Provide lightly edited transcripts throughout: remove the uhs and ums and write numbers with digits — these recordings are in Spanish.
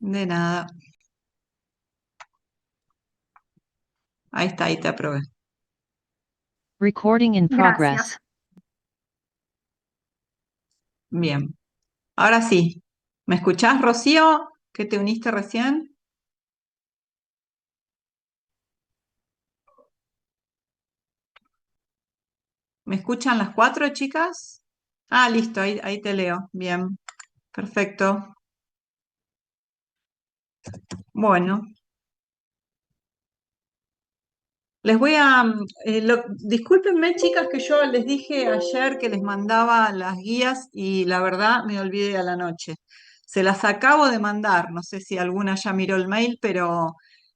De nada. Ahí está, ahí te aprobé. Recording in Gracias. progress. Bien. Ahora sí. ¿Me escuchás, Rocío? ¿Que te uniste recién? ¿Me escuchan las cuatro, chicas? Ah, listo, ahí te leo. Bien, perfecto. Bueno, les voy a... discúlpenme, chicas, que yo les dije ayer que les mandaba las guías y la verdad me olvidé a la noche. Se las acabo de mandar, no sé si alguna ya miró el mail, pero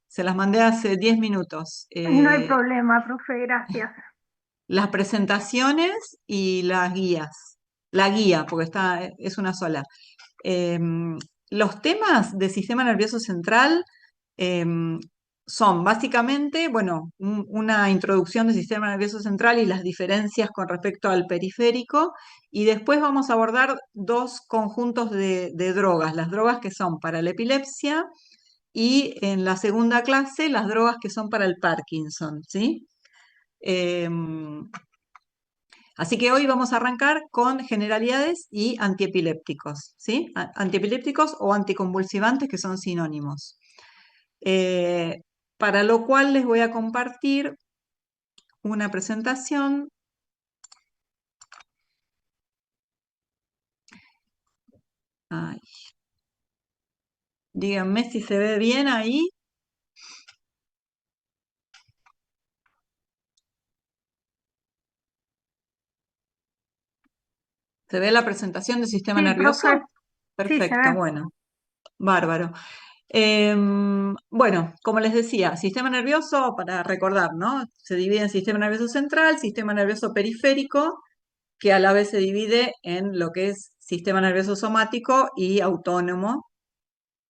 se las mandé hace 10 minutos. No hay problema, profe, gracias. Las presentaciones y las guías. La guía, porque es una sola. Los temas del sistema nervioso central em, son básicamente, bueno, una introducción del sistema nervioso central y las diferencias con respecto al periférico, y después vamos a abordar dos conjuntos de drogas, las drogas que son para la epilepsia y en la segunda clase las drogas que son para el Parkinson, ¿sí? Em, Así que hoy vamos a arrancar con generalidades y antiepilépticos, ¿sí? Antiepilépticos o anticonvulsivantes, que son sinónimos. Eh, para lo cual les voy a compartir una presentación. Ay, díganme si se ve bien ahí. ¿Se ve la presentación del sistema Sí, profe, nervioso? sí, se Perfecto, ve. bueno, bárbaro. Bueno, como les decía, sistema nervioso, para recordar, ¿no? Se divide en sistema nervioso central, sistema nervioso periférico, que a la vez se divide en lo que es sistema nervioso somático y autónomo,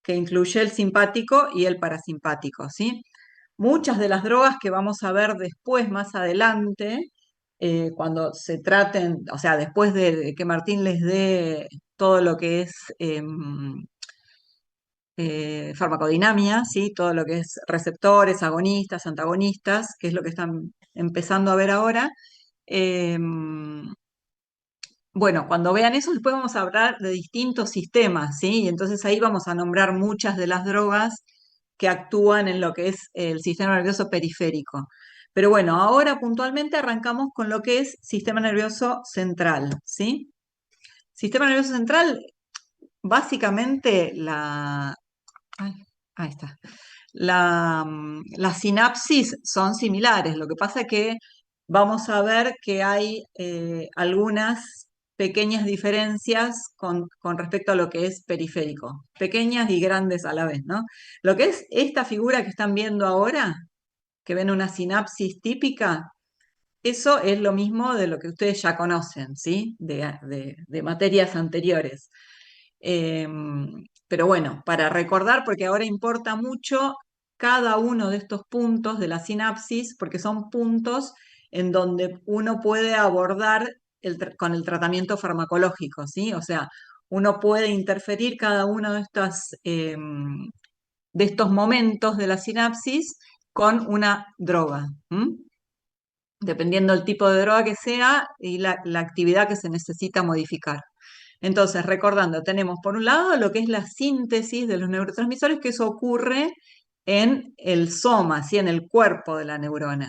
que incluye el simpático y el parasimpático, ¿sí? Muchas de las drogas que vamos a ver después, más adelante, cuando se traten, o sea, después de que Martín les dé todo lo que es farmacodinamia, ¿sí? Todo lo que es receptores, agonistas, antagonistas, que es lo que están empezando a ver ahora. Bueno, cuando vean eso, después vamos a hablar de distintos sistemas, ¿sí? Y entonces ahí vamos a nombrar muchas de las drogas que actúan en lo que es el sistema nervioso periférico. Pero bueno, ahora puntualmente arrancamos con lo que es sistema nervioso central, ¿sí? Sistema nervioso central, básicamente ay, ahí está. Las sinapsis son similares, lo que pasa es que vamos a ver que hay algunas pequeñas diferencias con respecto a lo que es periférico, pequeñas y grandes a la vez, ¿no? Lo que es esta figura que están viendo ahora, que ven una sinapsis típica, eso es lo mismo de lo que ustedes ya conocen, ¿sí? De materias anteriores. Pero bueno, para recordar, porque ahora importa mucho cada uno de estos puntos de la sinapsis, porque son puntos en donde uno puede abordar con el tratamiento farmacológico, ¿sí? O sea, uno puede interferir cada uno de estos momentos de la sinapsis con una droga, ¿m? Dependiendo del tipo de droga que sea y la actividad que se necesita modificar. Entonces, recordando, tenemos por un lado lo que es la síntesis de los neurotransmisores, que eso ocurre en el soma, ¿sí? En el cuerpo de la neurona.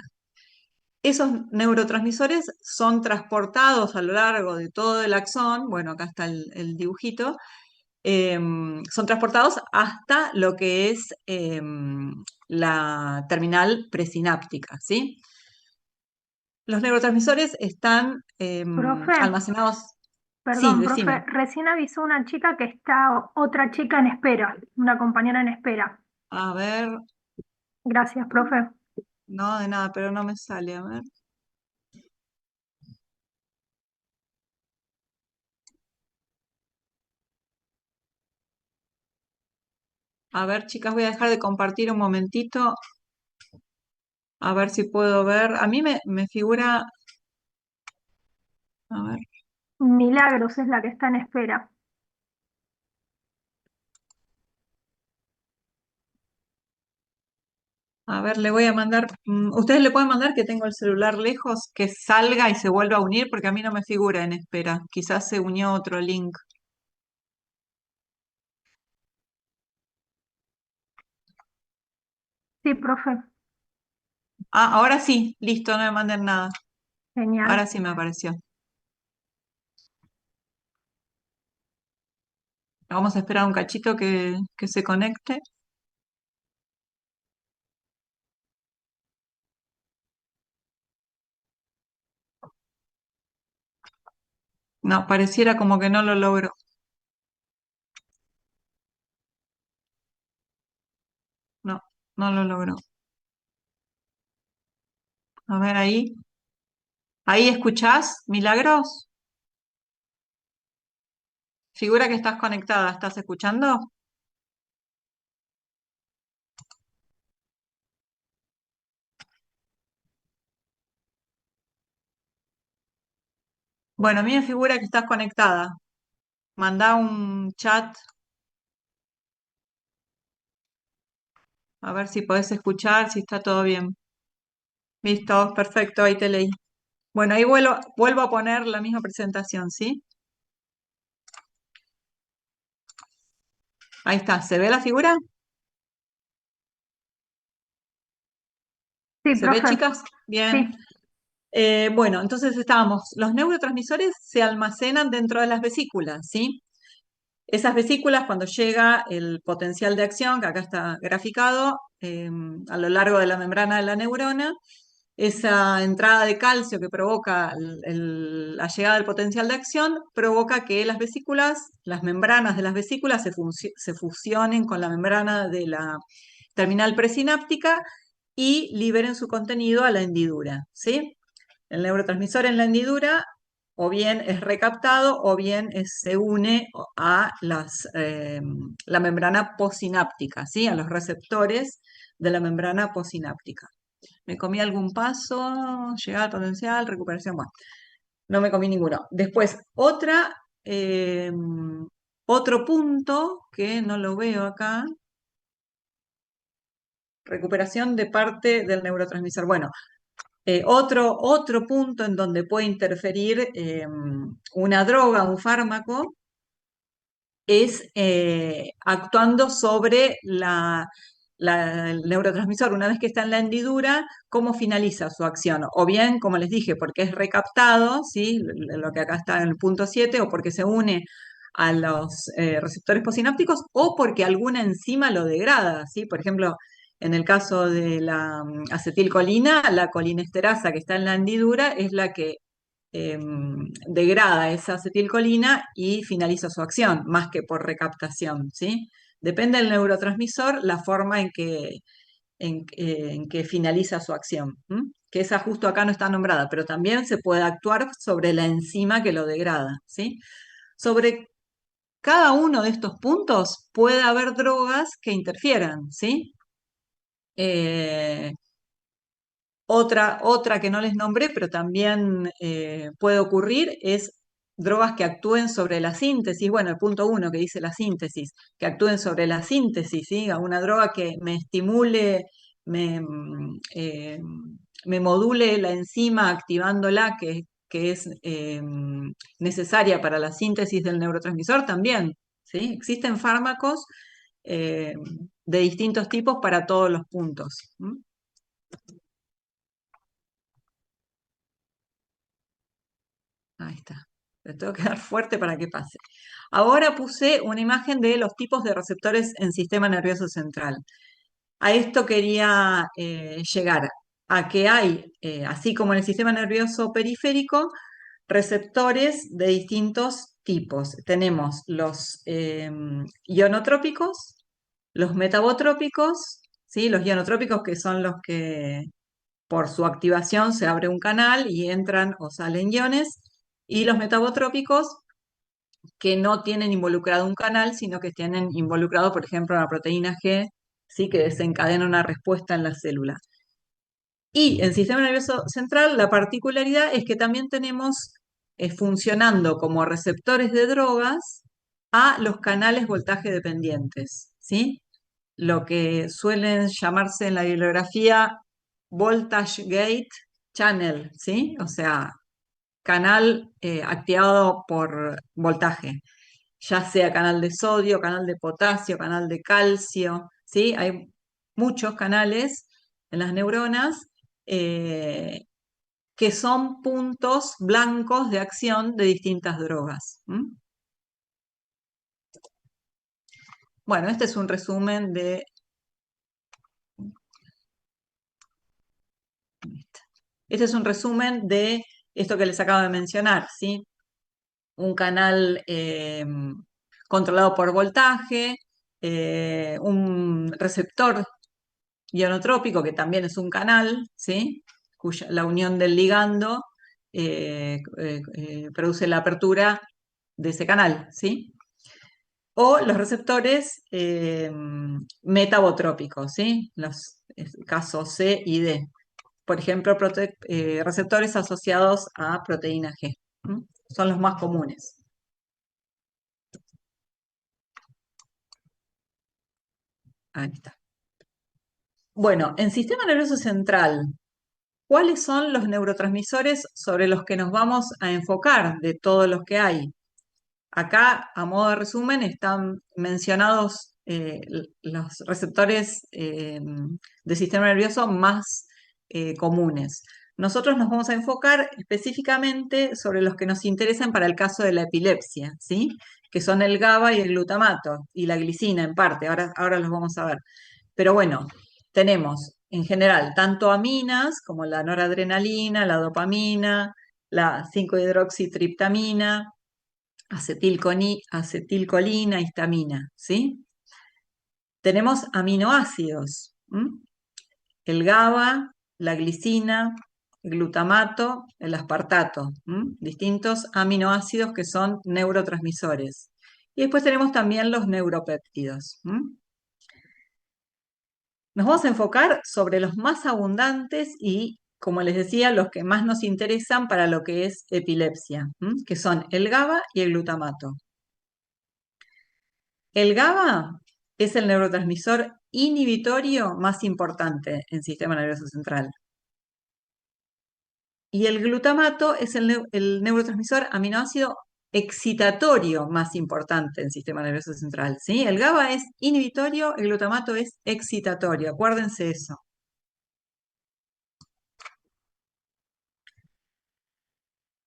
Esos neurotransmisores son transportados a lo largo de todo el axón, bueno, acá está el dibujito, son transportados hasta lo que es la terminal presináptica, ¿sí? Los neurotransmisores están Profe, almacenados. Sí, perdón, profe, decime. recién avisó una chica que está otra chica en espera, una compañera en espera. A ver, Gracias, profe. no, de nada, pero no me sale, a ver. A ver, chicas, voy a dejar de compartir un momentito, a ver si puedo ver. A mí me figura, a ver, Milagros es la que está en espera. A ver, le voy a mandar, ustedes le pueden mandar que tengo el celular lejos, que salga y se vuelva a unir, porque a mí no me figura en espera. Quizás se unió otro link. Sí, profe, Ah, ahora sí, listo, no me manden nada. genial. Ahora sí me apareció. Vamos a esperar un cachito que se conecte. No, pareciera como que no lo logro. No, no lo logro. A ver ahí. ¿Ahí escuchás, Milagros? Figura que estás conectada. ¿Estás escuchando? Bueno, a mí me figura que estás conectada. Mandá un chat a ver si podés escuchar, si está todo bien. Listo, perfecto, ahí te leí. Bueno, ahí vuelvo a poner la misma presentación, ¿sí? Ahí está, ¿se ve la figura? Sí, ¿Se ve, profe, chicas? Bien. sí, Bueno, entonces estábamos, los neurotransmisores se almacenan dentro de las vesículas, ¿sí? Esas vesículas, cuando llega el potencial de acción, que acá está graficado, a lo largo de la membrana de la neurona, esa entrada de calcio que provoca la llegada del potencial de acción, provoca que las vesículas, las membranas de las vesículas se fusionen con la membrana de la terminal presináptica y liberen su contenido a la hendidura, ¿sí? El neurotransmisor en la hendidura o bien es recaptado o bien se une a la membrana posináptica, ¿sí? A los receptores de la membrana posináptica. ¿Me comí algún paso? Llegada al potencial, recuperación. Bueno, no me comí ninguno. Después, eh, otro punto que no lo veo acá, recuperación de parte del neurotransmisor. Bueno, otro punto en donde puede interferir una droga, un fármaco, es actuando sobre el neurotransmisor. Una vez que está en la hendidura, ¿cómo finaliza su acción? O bien, como les dije, porque es recaptado, ¿sí? Lo que acá está en el punto 7, o porque se une a los receptores posinápticos, o porque alguna enzima lo degrada, ¿sí? Por ejemplo, en el caso de la acetilcolina, la colinesterasa que está en la hendidura es la que degrada esa acetilcolina y finaliza su acción, más que por recaptación, ¿sí? Depende del neurotransmisor la forma en que finaliza su acción, ¿m? Que esa justo acá no está nombrada, pero también se puede actuar sobre la enzima que lo degrada, ¿sí? Sobre cada uno de estos puntos puede haber drogas que interfieran, ¿sí? Eh, otra que no les nombré, pero también puede ocurrir, es drogas que actúen sobre la síntesis. Bueno, el punto uno que dice la síntesis, que actúen sobre la síntesis, ¿sí? Una droga que me estimule, me, mm, eh, me module la enzima activándola, que es necesaria para la síntesis del neurotransmisor también, ¿sí? Existen fármacos eh, de distintos tipos para todos los puntos. Ahí está. Le tengo que dar fuerte para que pase. Ahora puse una imagen de los tipos de receptores en sistema nervioso central. A esto quería llegar, a que hay, así como en el sistema nervioso periférico, receptores de distintos tipos. Tenemos los ionotrópicos, los metabotrópicos, ¿sí? Los ionotrópicos que son los que por su activación se abre un canal y entran o salen iones, y los metabotrópicos que no tienen involucrado un canal, sino que tienen involucrado, por ejemplo, la proteína G, ¿sí? Que desencadena una respuesta en la célula. Y en sistema nervioso central, la particularidad es que también tenemos funcionando como receptores de drogas a los canales voltaje dependientes, ¿sí? lo que suelen llamarse en la bibliografía voltage gate channel, ¿sí? O sea, canal activado por voltaje, ya sea canal de sodio, canal de potasio, canal de calcio, ¿sí? Hay muchos canales en las neuronas eh, que son puntos blancos de acción de distintas drogas. ¿M? Bueno, este es un resumen de este es un resumen de esto que les acabo de mencionar, ¿sí? Un canal controlado por voltaje, un receptor ionotrópico que también es un canal, ¿sí? La unión del ligando produce la apertura de ese canal, ¿sí? O los receptores metabotrópicos, ¿sí? Los casos C y D. Por ejemplo, receptores asociados a proteína G. ¿M? Son los más comunes. Ahí está. Bueno, en sistema nervioso central, ¿cuáles son los neurotransmisores sobre los que nos vamos a enfocar de todos los que hay? Acá, a modo de resumen, están mencionados los receptores del sistema nervioso más comunes. Nosotros nos vamos a enfocar específicamente sobre los que nos interesan para el caso de la epilepsia, ¿sí? Que son el GABA y el glutamato, y la glicina en parte, ahora los vamos a ver. Pero bueno, tenemos en general tanto aminas como la noradrenalina, la dopamina, la 5-hidroxitriptamina, acetilcolina, histamina, ¿sí? Tenemos aminoácidos, el GABA, la glicina, el glutamato, el aspartato, distintos aminoácidos que son neurotransmisores. Y después tenemos también los neuropéptidos. Nos vamos a enfocar sobre los más abundantes y, como les decía, los que más nos interesan para lo que es epilepsia, que son el GABA y el glutamato. El GABA es el neurotransmisor inhibitorio más importante en el sistema nervioso central. Y el glutamato es el neurotransmisor aminoácido excitatorio más importante en el sistema nervioso central, ¿sí? El GABA es inhibitorio, el glutamato es excitatorio, acuérdense eso.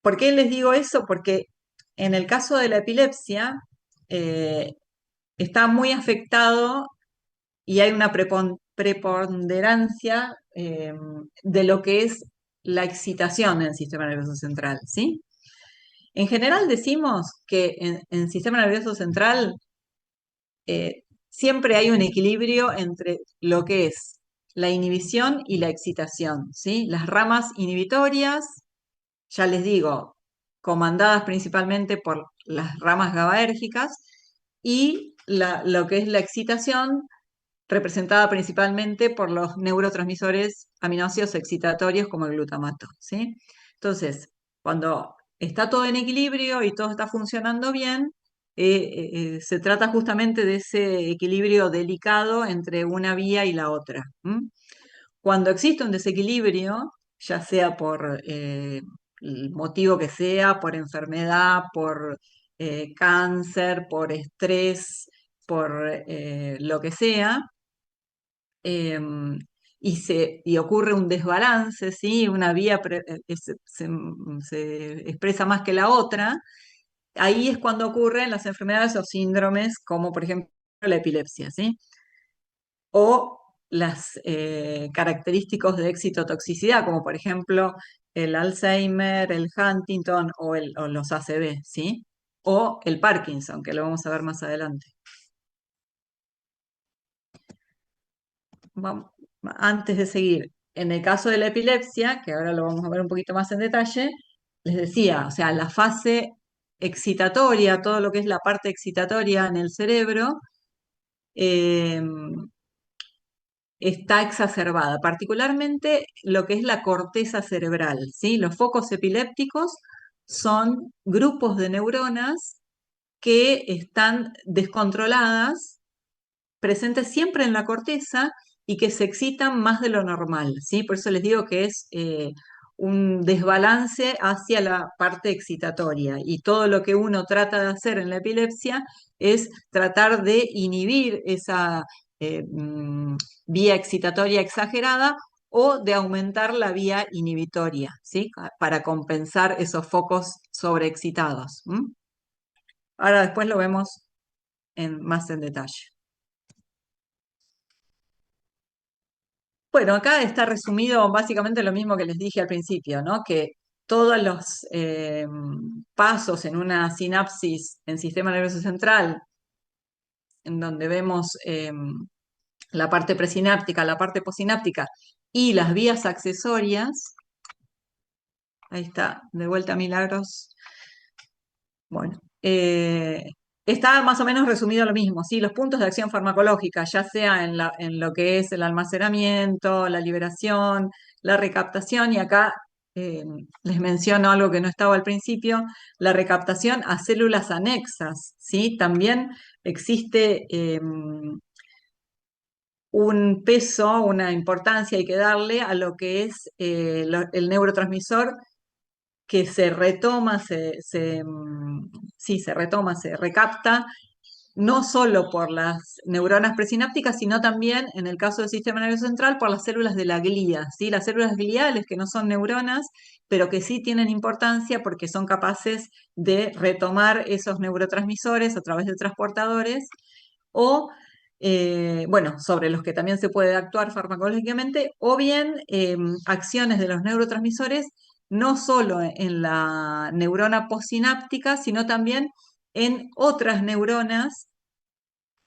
¿Por qué les digo eso? Porque en el caso de la epilepsia eh, está muy afectado y hay una preponderancia de lo que es la excitación en el sistema nervioso central, ¿sí? En general decimos que en el sistema nervioso central siempre hay un equilibrio entre lo que es la inhibición y la excitación, ¿sí? Las ramas inhibitorias, ya les digo, comandadas principalmente por las ramas GABAérgicas, y lo que es la excitación, representada principalmente por los neurotransmisores aminoácidos excitatorios como el glutamato, ¿sí? Entonces, cuando está todo en equilibrio y todo está funcionando bien, se trata justamente de ese equilibrio delicado entre una vía y la otra. Cuando existe un desequilibrio, ya sea por el motivo que sea, por enfermedad, por cáncer, por estrés, por lo que sea, y ocurre un desbalance, ¿sí? Una vía se expresa más que la otra, ahí es cuando ocurren las enfermedades o síndromes como por ejemplo la epilepsia, ¿sí? O las característicos de excitotoxicidad, como por ejemplo el Alzheimer, el Huntington o los ACV, ¿sí? O el Parkinson, que lo vamos a ver más adelante. Antes de seguir, en el caso de la epilepsia, que ahora lo vamos a ver un poquito más en detalle, les decía, o sea, la fase excitatoria, todo lo que es la parte excitatoria en el cerebro, eh, está exacerbada, particularmente lo que es la corteza cerebral, ¿sí? Los focos epilépticos son grupos de neuronas que están descontroladas presentes siempre en la corteza y que se excitan más de lo normal, ¿sí? Por eso les digo que es un desbalance hacia la parte excitatoria y todo lo que uno trata de hacer en la epilepsia es tratar de inhibir esa vía excitatoria exagerada o de aumentar la vía inhibitoria, ¿sí? Para compensar esos focos sobreexcitados. Ahora después lo vemos más en detalle. Bueno, acá está resumido básicamente lo mismo que les dije al principio, ¿no? Que todos los pasos en una sinapsis en sistema nervioso central, en donde vemos la parte presináptica, la parte posináptica y las vías accesorias, ahí está, de vuelta Milagros. Bueno, está más o menos resumido lo mismo, ¿sí? Los puntos de acción farmacológica, ya sea en lo que es el almacenamiento, la liberación, la recaptación, y acá les menciono algo que no estaba al principio, la recaptación a células anexas, ¿sí? También existe un peso, una importancia hay que darle a lo que es el neurotransmisor que se retoma, sí, se retoma, se recapta, no solo por las neuronas presinápticas, sino también, en el caso del sistema nervioso central, por las células de la glía, ¿sí? Las células gliales, que no son neuronas, pero que sí tienen importancia porque son capaces de retomar esos neurotransmisores a través de transportadores o bueno, sobre los que también se puede actuar farmacológicamente, o bien acciones de los neurotransmisores, no solo en la neurona postsináptica, sino también en otras neuronas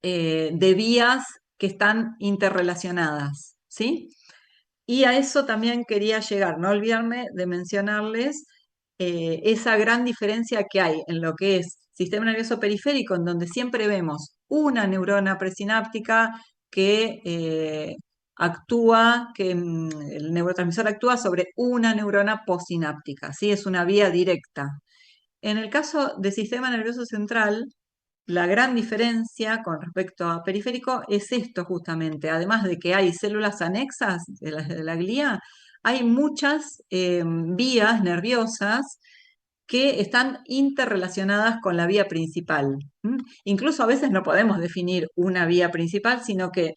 de vías que están interrelacionadas, ¿sí? Y a eso también quería llegar, no olvidarme de mencionarles esa gran diferencia que hay en lo que es sistema nervioso periférico, en donde siempre vemos una neurona presináptica que actúa, que el neurotransmisor actúa sobre una neurona postsináptica, ¿sí? Es una vía directa. En el caso del sistema nervioso central, la gran diferencia con respecto a periférico es esto justamente. Además de que hay células anexas de la glía, hay muchas vías nerviosas que están interrelacionadas con la vía principal. Incluso a veces no podemos definir una vía principal, sino que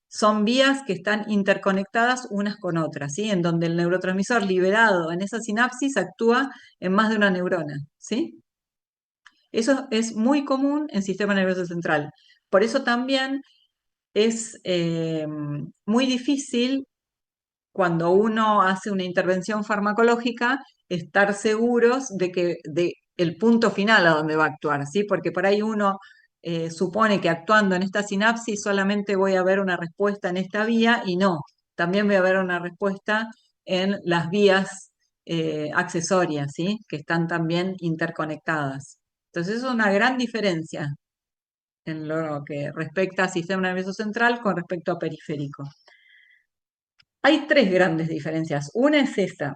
son vías que están interconectadas unas con otras, ¿sí? En donde el neurotransmisor liberado en esa sinapsis actúa en más de una neurona, ¿sí? Eso es muy común en sistema nervioso central. Por eso también es muy difícil cuando uno hace una intervención farmacológica estar seguros de que de el punto final a donde va a actuar, ¿sí? Porque por ahí uno supone que actuando en esta sinapsis solamente voy a ver una respuesta en esta vía y no, también voy a ver una respuesta en las vías accesorias, ¿sí? Que están también interconectadas. Entonces, eso es una gran diferencia en lo que respecta al sistema nervioso central con respecto a periférico. Hay tres grandes diferencias. Una es esta.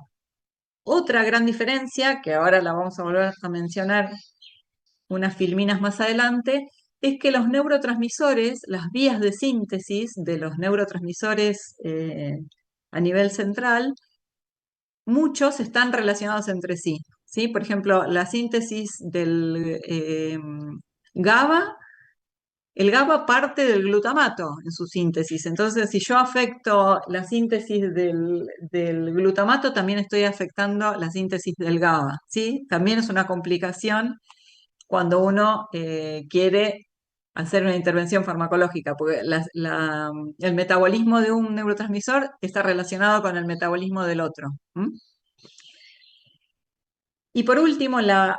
Otra gran diferencia, que ahora la vamos a volver a mencionar unas filminas más adelante, es que los neurotransmisores, las vías de síntesis de los neurotransmisores a nivel central, muchos están relacionados entre sí. ¿Sí? Por ejemplo, la síntesis del GABA. El GABA parte del glutamato en su síntesis. Entonces, si yo afecto la síntesis del glutamato, también estoy afectando la síntesis del GABA, ¿sí? También es una complicación cuando uno quiere hacer una intervención farmacológica, porque el metabolismo de un neurotransmisor está relacionado con el metabolismo del otro. Y por último, la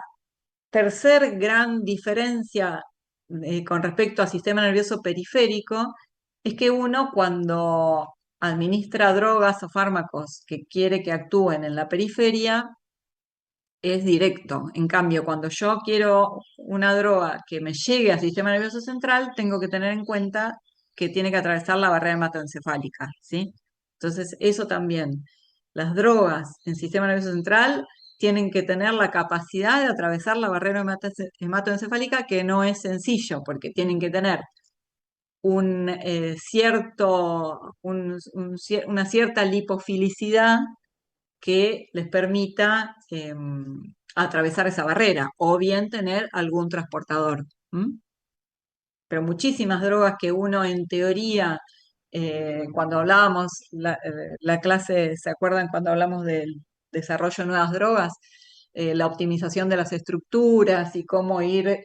tercer gran diferencia con respecto al sistema nervioso periférico es que uno cuando administra drogas o fármacos que quiere que actúen en la periferia es directo. En cambio, cuando yo quiero una droga que me llegue al sistema nervioso central, tengo que tener en cuenta que tiene que atravesar la barrera hematoencefálica, ¿sí? Entonces, eso también. Las drogas en sistema nervioso central tienen que tener la capacidad de atravesar la barrera hematoencefálica, que no es sencillo, porque tienen que tener una cierta lipofilicidad que les permita atravesar esa barrera o bien tener algún transportador. ¿M? Pero muchísimas drogas que uno en teoría, cuando hablábamos la clase, ¿se acuerdan cuando hablamos del desarrollo de nuevas drogas? La optimización de las estructuras y cómo ir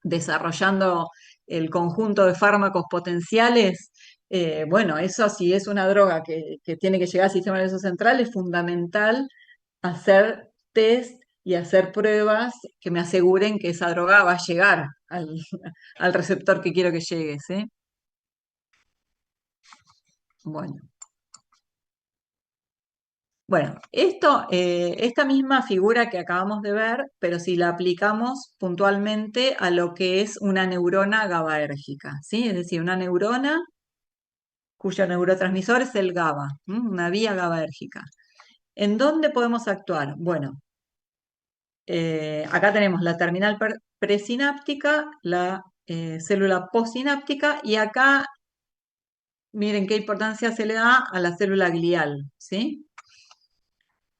desarrollando el conjunto de fármacos potenciales. Bueno, eso si es una droga que tiene que llegar al sistema nervioso central, es fundamental hacer test y hacer pruebas que me aseguren que esa droga va a llegar al receptor que quiero que llegue, ¿sí? Bueno, bueno, esta misma figura que acabamos de ver, pero si la aplicamos puntualmente a lo que es una neurona GABAérgica, ¿sí? Es decir, una neurona cuyo neurotransmisor es el GABA, una vía GABAérgica. ¿En dónde podemos actuar? Bueno, acá tenemos la terminal presináptica, la célula postsináptica y acá miren qué importancia se le da a la célula glial, ¿sí?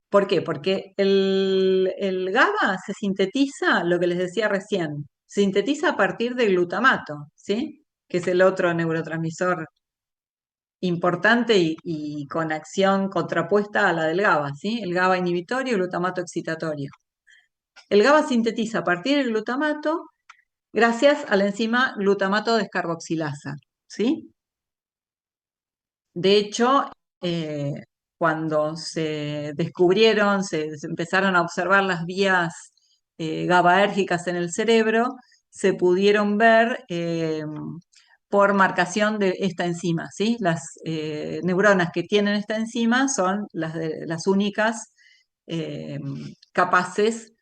¿Por qué? Porque el GABA se sintetiza, lo que les decía recién, se sintetiza a partir del glutamato, ¿sí? Que es el otro neurotransmisor importante y con acción contrapuesta a la del GABA, ¿sí? El GABA inhibitorio y el glutamato excitatorio. El GABA sintetiza a partir del glutamato gracias a la enzima glutamato descarboxilasa, ¿sí? De hecho, eh, cuando se descubrieron, se empezaron a observar las vías GABAérgicas en el cerebro, se pudieron ver por marcación de esta enzima, ¿sí? Las neuronas que tienen esta enzima son las únicas eh, capaces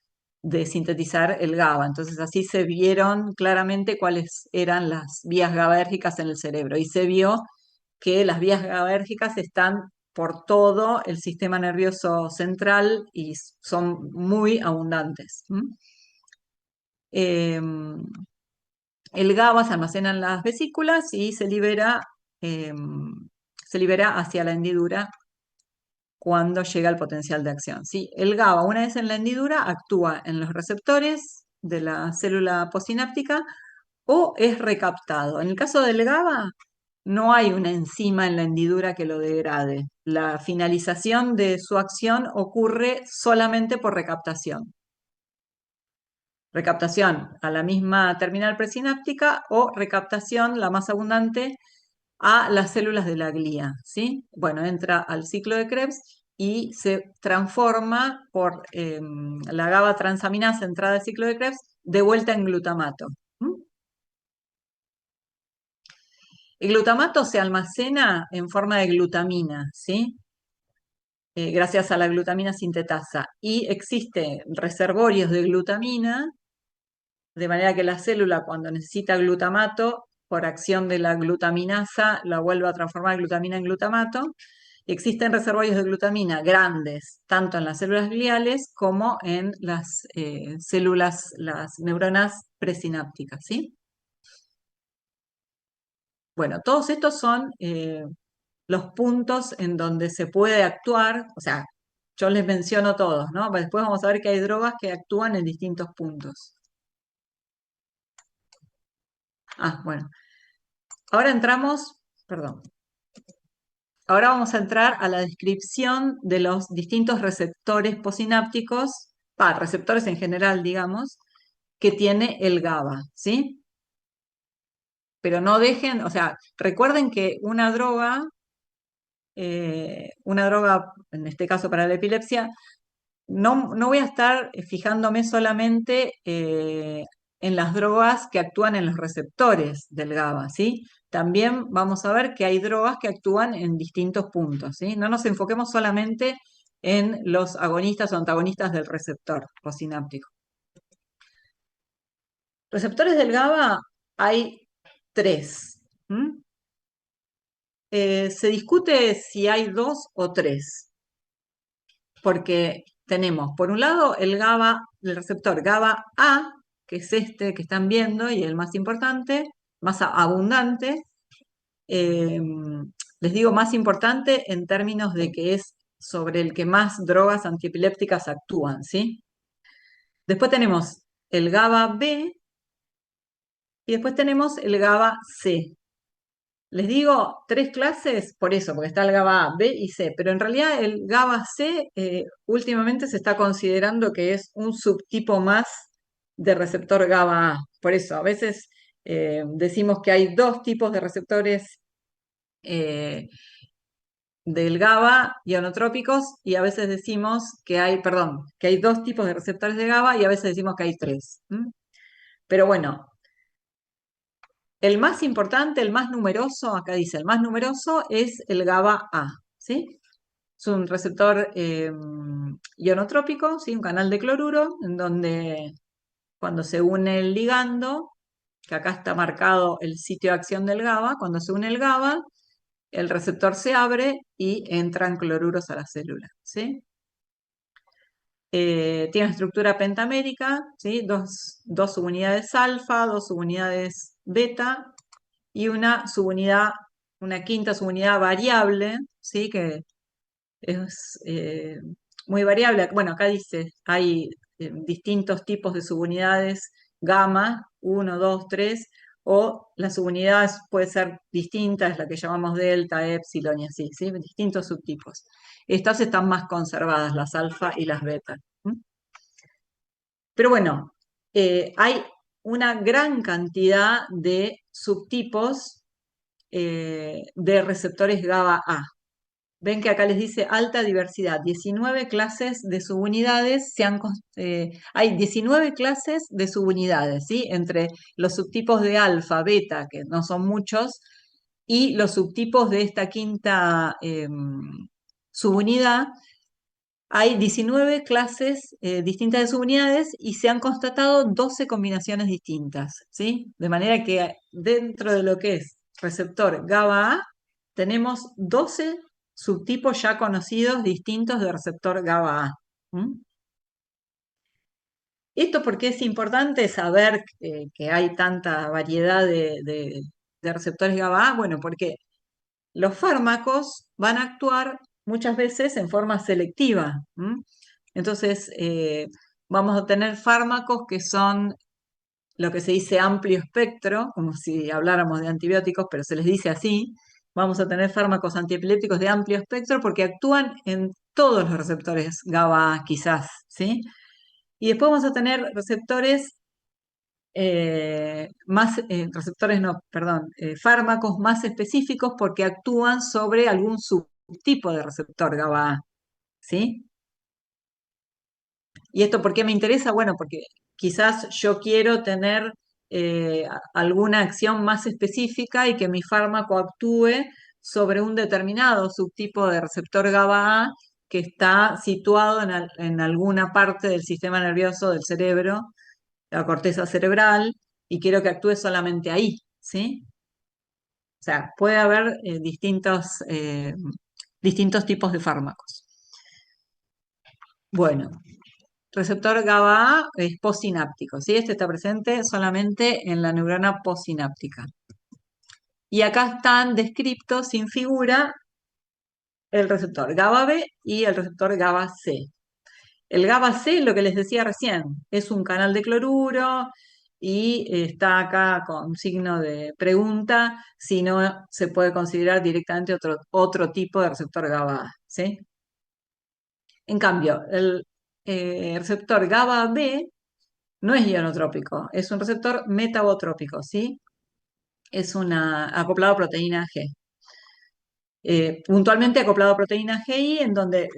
de sintetizar el GABA. Entonces así se vieron claramente cuáles eran las vías GABAérgicas en el cerebro y se vio que las vías GABAérgicas están por todo el sistema nervioso central y son muy abundantes. El GABA se almacena en las vesículas y se libera hacia la hendidura cuando llega el potencial de acción. ¿Sí? El GABA, una vez en la hendidura, actúa en los receptores de la célula postsináptica o es recaptado. En el caso del GABA, no hay una enzima en la hendidura que lo degrade. La finalización de su acción ocurre solamente por recaptación. Recaptación a la misma terminal presináptica o recaptación, la más abundante, a las células de la glía, ¿sí? Bueno, entra al ciclo de Krebs y se transforma por la GABA transaminasa entrada al ciclo de Krebs de vuelta en glutamato. El glutamato se almacena en forma de glutamina, ¿sí? Gracias a la glutamina sintetasa. Y existen reservorios de glutamina, de manera que la célula cuando necesita glutamato, por acción de la glutaminasa, la vuelve a transformar glutamina en glutamato. Existen reservorios de glutamina grandes, tanto en las células gliales como en las células, las neuronas presinápticas, ¿sí? Bueno, todos estos son los puntos en donde se puede actuar, o sea, yo les menciono todos, ¿no? Después vamos a ver que hay drogas que actúan en distintos puntos. Ah, bueno. Ahora entramos, perdón, ahora vamos a entrar a la descripción de los distintos receptores posinápticos, receptores en general, digamos, que tiene el GABA, ¿sí? Pero no dejen, o sea, recuerden que una droga, en este caso para la epilepsia, no voy a estar fijándome solamente en las drogas que actúan en los receptores del GABA, ¿sí? También vamos a ver que hay drogas que actúan en distintos puntos, ¿sí? No nos enfoquemos solamente en los agonistas o antagonistas del receptor postsináptico. Receptores del GABA hay tres. Se discute si hay dos o tres, porque tenemos, por un lado, el GABA, el receptor GABA A, que es este que están viendo y el más importante, más abundante. Eh, Les digo más importante en términos de que es sobre el que más drogas antiepilépticas actúan, ¿sí? Después tenemos el GABA B y después tenemos el GABA C. Les digo tres clases por eso, porque está el GABA A, B y C, pero en realidad el GABA C últimamente se está considerando que es un subtipo más de receptor GABA A. Por eso, a veces decimos que hay dos tipos de receptores eh, del GABA ionotrópicos y a veces decimos que hay, perdón, que hay dos tipos de receptores de GABA y a veces decimos que hay tres. Pero bueno, el más importante, el más numeroso, acá dice, el más numeroso es el GABA A, ¿sí? Es un receptor ionotrópico, ¿sí? Un canal de cloruro, en donde cuando se une el ligando, que acá está marcado el sitio de acción del GABA, cuando se une el GABA, el receptor se abre y entran cloruros a la célula, ¿sí? Tiene estructura pentamérica, ¿sí? Dos subunidades alfa, dos subunidades beta y una subunidad, una quinta subunidad variable, ¿sí? Que es muy variable. Bueno, acá dice, hay distintos tipos de subunidades, gamma, 1, 2, 3, o las subunidades pueden ser distintas, la que llamamos delta, epsilon y así, ¿sí? Distintos subtipos. Estas están más conservadas, las alfa y las beta. Pero bueno, hay una gran cantidad de subtipos de receptores GABA A. Ven que acá les dice alta diversidad, 19 clases de subunidades, hay 19 clases de subunidades, ¿sí? Entre los subtipos de alfa, beta, que no son muchos, y los subtipos de esta quinta subunidad, hay 19 clases distintas de subunidades y se han constatado 12 combinaciones distintas, ¿sí? De manera que dentro de lo que es receptor GABA A, tenemos 12 subtipos ya conocidos distintos de receptor GABA A. Esto porque es importante saber que hay tanta variedad de receptores GABA A, bueno, porque los fármacos van a actuar muchas veces en forma selectiva. Entonces, vamos a tener fármacos que son lo que se dice amplio espectro, como si habláramos de antibióticos, pero se les dice así. Vamos a tener fármacos antiepilépticos de amplio espectro porque actúan en todos los receptores GABA, quizás, ¿sí? Y después vamos a tener receptores receptores no, perdón, fármacos más específicos porque actúan sobre algún subtipo de receptor GABA, ¿sí? ¿Y esto por qué me interesa? Bueno, porque quizás yo quiero tener alguna acción más específica y que mi fármaco actúe sobre un determinado subtipo de receptor GABA que está situado en alguna parte del sistema nervioso del cerebro, la corteza cerebral, y quiero que actúe solamente ahí, ¿sí? O sea, puede haber distintos tipos de fármacos. Bueno, receptor GABA es postsináptico, ¿sí? Este está presente solamente en la neurona postsináptica. Y acá están descriptos sin figura el receptor GABA B y el receptor GABA C. El GABA C, lo que les decía recién, es un canal de cloruro y está acá con signo de pregunta si no se puede considerar directamente otro tipo de receptor GABA, ¿sí? En cambio, el receptor GABA B no es ionotrópico, es un receptor metabotrópico, ¿sí? Es una acoplado a proteína G. Puntualmente acoplado a proteína GI, en donde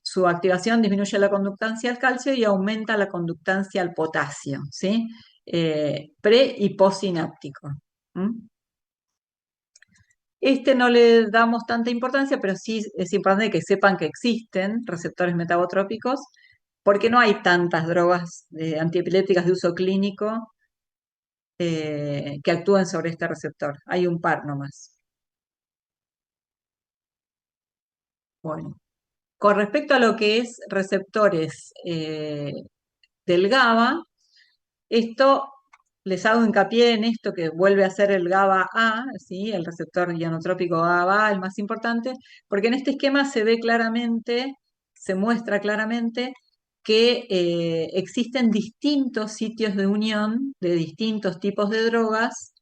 su activación disminuye la conductancia al calcio y aumenta la conductancia al potasio, ¿sí? Pre y postsináptico. Este no le damos tanta importancia, pero sí es importante que sepan que existen receptores metabotrópicos, porque no hay tantas drogas antiepilépticas de uso clínico que actúen sobre este receptor. Hay un par nomás. Bueno. Con respecto a lo que es receptores del GABA, esto les hago hincapié en esto que vuelve a ser el GABA-A, ¿sí? El receptor ionotrópico GABA-A, el más importante, porque en este esquema se ve claramente, se muestra claramente que existen distintos sitios de unión de distintos tipos de drogas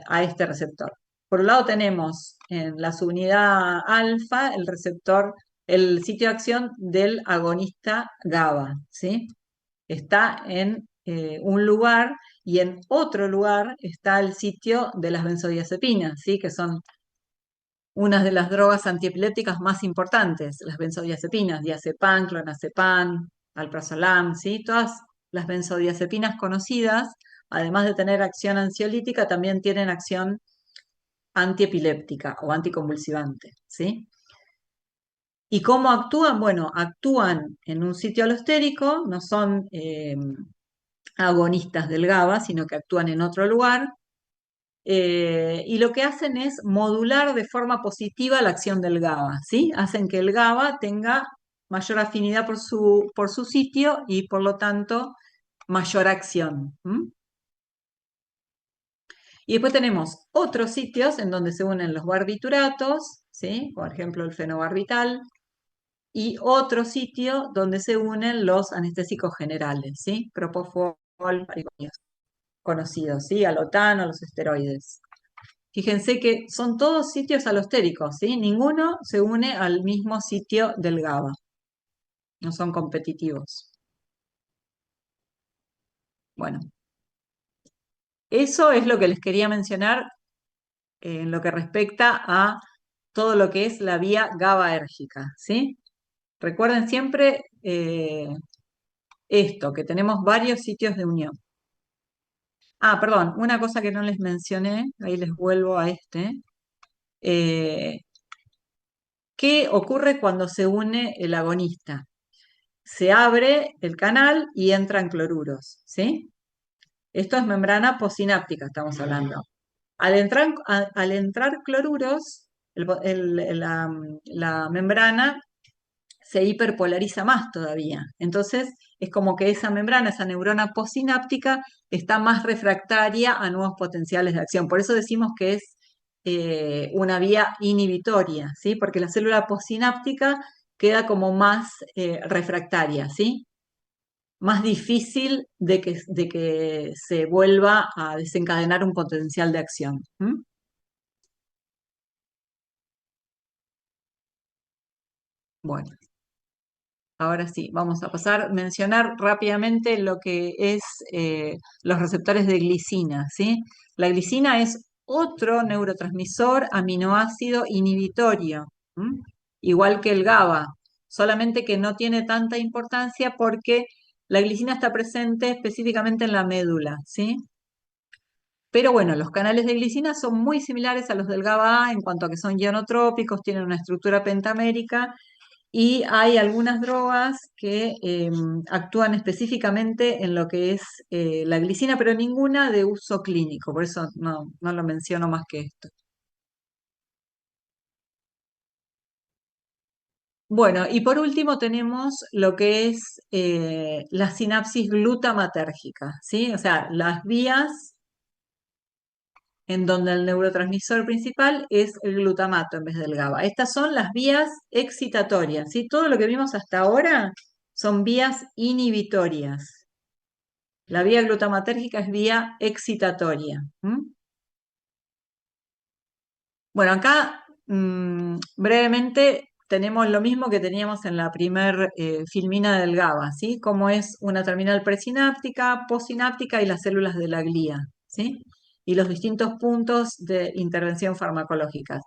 a este receptor. Por un lado tenemos en la subunidad alfa el receptor, el sitio de acción del agonista GABA, ¿sí? Está en un lugar y en otro lugar está el sitio de las benzodiazepinas, ¿sí? Que son unas de las drogas antiepilépticas más importantes, las benzodiazepinas, diazepam, clonazepam, alprazolam, ¿sí? Todas las benzodiazepinas conocidas, además de tener acción ansiolítica, también tienen acción antiepiléptica o anticonvulsivante, ¿sí? ¿Y cómo actúan? Bueno, actúan en un sitio alostérico, no son agonistas del GABA, sino que actúan en otro lugar, y lo que hacen es modular de forma positiva la acción del GABA, ¿sí? Hacen que el GABA tenga mayor afinidad por su sitio y por lo tanto mayor acción. ¿M? Y después tenemos otros sitios en donde se unen los barbituratos, ¿sí? Por ejemplo el fenobarbital, y otro sitio donde se unen los anestésicos generales, ¿sí? Propofol, varios conocidos, ¿sí? Alotano, los esteroides. Fíjense que son todos sitios alostéricos, ¿sí? Ninguno se une al mismo sitio del GABA, no son competitivos. Bueno, eso es lo que les quería mencionar en lo que respecta a todo lo que es la vía GABAérgica, ¿sí? Recuerden siempre esto, que tenemos varios sitios de unión. Ah, perdón, una cosa que no les mencioné, ahí les vuelvo a este. eh, ¿Qué ocurre cuando se une el agonista? Se abre el canal y entran cloruros, ¿sí? Esto es membrana postsináptica, estamos hablando. Al entrar cloruros, la membrana se hiperpolariza más todavía. Entonces, es como que esa membrana, esa neurona postsináptica, está más refractaria a nuevos potenciales de acción. Por eso decimos que es una vía inhibitoria, ¿sí? Porque la célula postsináptica queda como más refractaria, ¿sí? Más difícil de que se vuelva a desencadenar un potencial de acción. ¿M? Bueno, ahora sí, vamos a pasar a mencionar rápidamente lo que es los receptores de glicina, ¿sí? La glicina es otro neurotransmisor aminoácido inhibitorio, ¿m? Igual que el GABA, solamente que no tiene tanta importancia porque la glicina está presente específicamente en la médula, ¿sí? Pero bueno, los canales de glicina son muy similares a los del GABA en cuanto a que son ionotrópicos, tienen una estructura pentamérica y hay algunas drogas que actúan específicamente en lo que es la glicina, pero ninguna de uso clínico, por eso no lo menciono más que esto. Bueno, y por último tenemos lo que es la sinapsis glutamatérgica, ¿sí? O sea, las vías en donde el neurotransmisor principal es el glutamato en vez del GABA. Estas son las vías excitatorias, ¿sí? Todo lo que vimos hasta ahora son vías inhibitorias. La vía glutamatérgica es vía excitatoria. ¿M? Bueno, acá brevemente tenemos lo mismo que teníamos en la primer filmina del GABA, ¿sí? Como es una terminal presináptica, postsináptica y las células de la glía, ¿sí? Y los distintos puntos de intervención farmacológica.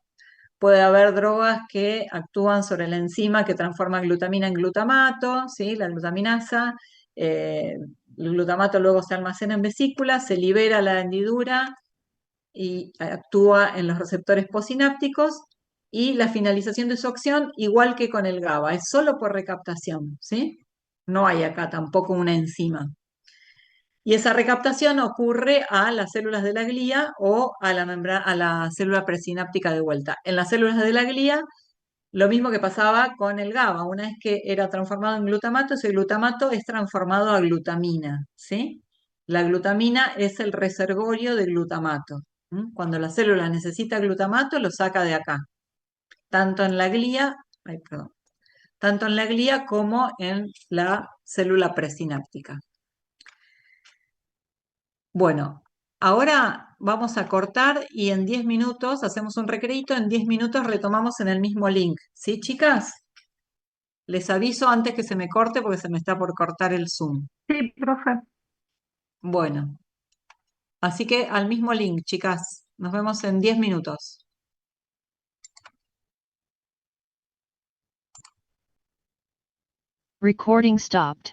Puede haber drogas que actúan sobre la enzima que transforma glutamina en glutamato, ¿sí? La glutaminasa. El glutamato luego se almacena en vesículas, se libera la hendidura y actúa en los receptores postsinápticos y la finalización de su acción, igual que con el GABA, es solo por recaptación, ¿sí? No hay acá tampoco una enzima. Y esa recaptación ocurre a las células de la glía o a a la célula presináptica de vuelta. En las células de la glía, lo mismo que pasaba con el GABA. Una vez que era transformado en glutamato, ese glutamato es transformado a glutamina, ¿sí? La glutamina es el reservorio de glutamato. Cuando la célula necesita glutamato, lo saca de acá, tanto en la glía, ay, perdón, tanto en la glía como en la célula presináptica. Bueno, ahora vamos a cortar y en 10 minutos hacemos un recreito, en 10 minutos retomamos en el mismo link. ¿Sí, chicas? Les aviso antes que se me corte porque se me está por cortar el Zoom. Sí, profe. Bueno, así que al mismo link, chicas. Nos vemos en 10 minutos. Recording stopped.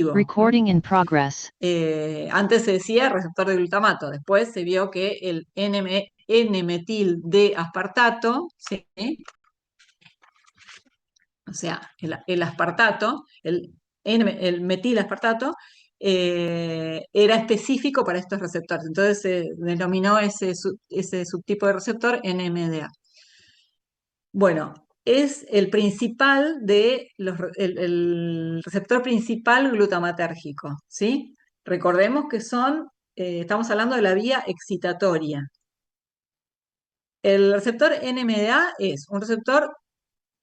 Recording in progress. Antes se decía receptor de glutamato, después se vio que el N-metil de aspartato, ¿sí? O sea, el aspartato, el metil-aspartato, era específico para estos receptores. Entonces se denominó ese subtipo de receptor NMDA. Bueno, es el principal el receptor principal glutamatérgico, ¿sí? Recordemos que estamos hablando de la vía excitatoria. El receptor NMDA es un receptor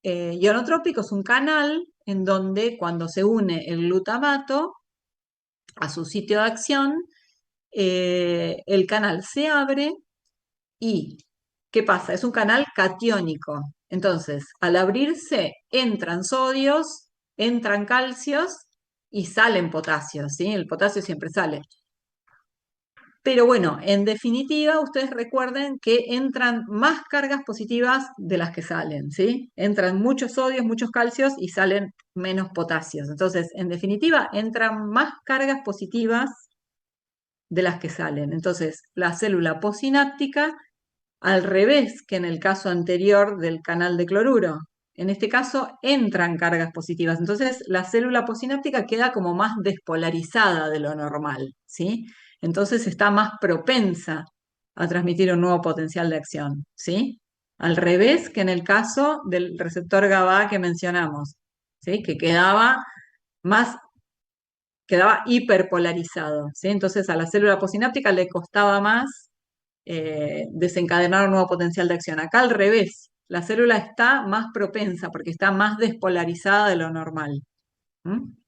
ionotrópico, es un canal en donde cuando se une el glutamato a su sitio de acción, el canal se abre y, ¿qué pasa? Es un canal catiónico. Entonces, al abrirse, entran sodios, entran calcios y salen potasios, ¿sí? El potasio siempre sale. Pero bueno, en definitiva, ustedes recuerden que entran más cargas positivas de las que salen, ¿sí? Entran muchos sodios, muchos calcios y salen menos potasios. Entonces, en definitiva, entran más cargas positivas de las que salen. Entonces, la célula posináptica, al revés que en el caso anterior del canal de cloruro, en este caso entran cargas positivas. Entonces, la célula posináptica queda como más despolarizada de lo normal, ¿sí? Entonces está más propensa a transmitir un nuevo potencial de acción, ¿sí? Al revés que en el caso del receptor GABA que mencionamos, ¿sí? Que quedaba hiperpolarizado, ¿sí? Entonces a la célula posináptica le costaba más desencadenar un nuevo potencial de acción. Acá al revés, la célula está más propensa porque está más despolarizada de lo normal,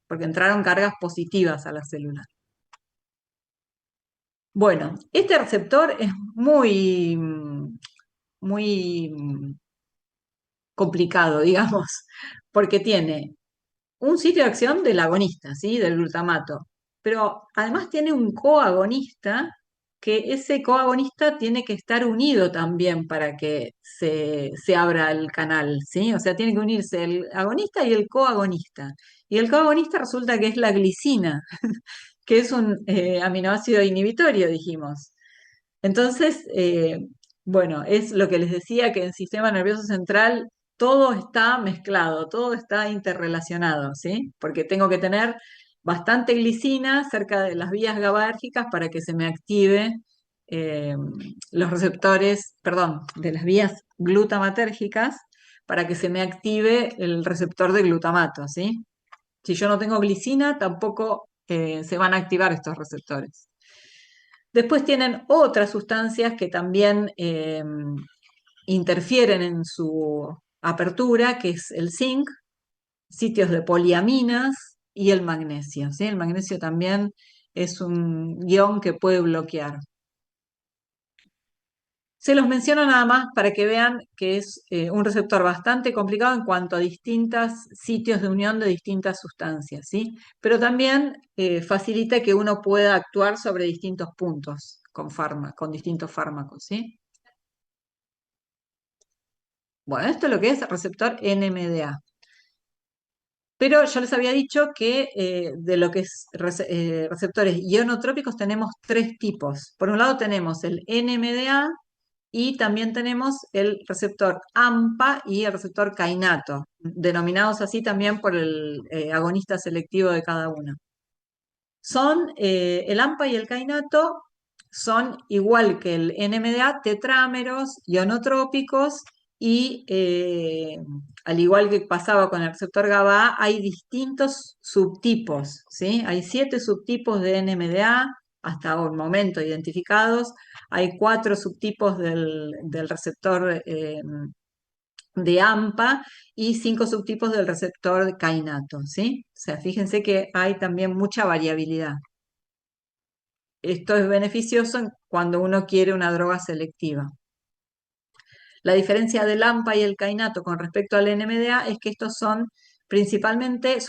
porque entraron cargas positivas a la célula. Bueno, este receptor es muy complicado, digamos, porque tiene un sitio de acción del agonista, ¿sí? Del glutamato. Pero además tiene un coagonista, que ese coagonista tiene que estar unido también para que se abra el canal, ¿sí? O sea, tiene que unirse el agonista y el coagonista. Y el coagonista resulta que es la glicina, que es un aminoácido inhibitorio, dijimos. Entonces, bueno, es lo que les decía que en sistema nervioso central todo está mezclado, todo está interrelacionado, ¿sí? Porque tengo que tener bastante glicina cerca de las vías GABAérgicas para que se me active eh, los receptores, perdón, de las vías glutamatérgicas para que se me active el receptor de glutamato, ¿sí? Si yo no tengo glicina, tampoco se van a activar estos receptores. Después tienen otras sustancias que también interfieren en su apertura, que es el zinc, sitios de poliaminas y el magnesio, ¿sí? El magnesio también es un ion que puede bloquear. Se los menciono nada más para que vean que es un receptor bastante complicado en cuanto a distintos sitios de unión de distintas sustancias, ¿sí? Pero también facilita que uno pueda actuar sobre distintos puntos con distintos fármacos, ¿sí? Bueno, esto es lo que es receptor NMDA. Pero yo les había dicho que de lo que es receptores ionotrópicos tenemos tres tipos. Por un lado tenemos el NMDA, y también tenemos el receptor AMPA y el receptor kainato, denominados así también por el agonista selectivo de cada uno. El AMPA y el kainato son igual que el NMDA, tetrámeros, ionotrópicos y al igual que pasaba con el receptor GABA, hay distintos subtipos, ¿sí? Hay 7 subtipos de NMDA hasta el momento identificados. Hay 4 subtipos del receptor de AMPA y 5 subtipos del receptor kainato, ¿sí? O sea, fíjense que hay también mucha variabilidad. Esto es beneficioso cuando uno quiere una droga selectiva. La diferencia del AMPA y el kainato con respecto al NMDA es que estos son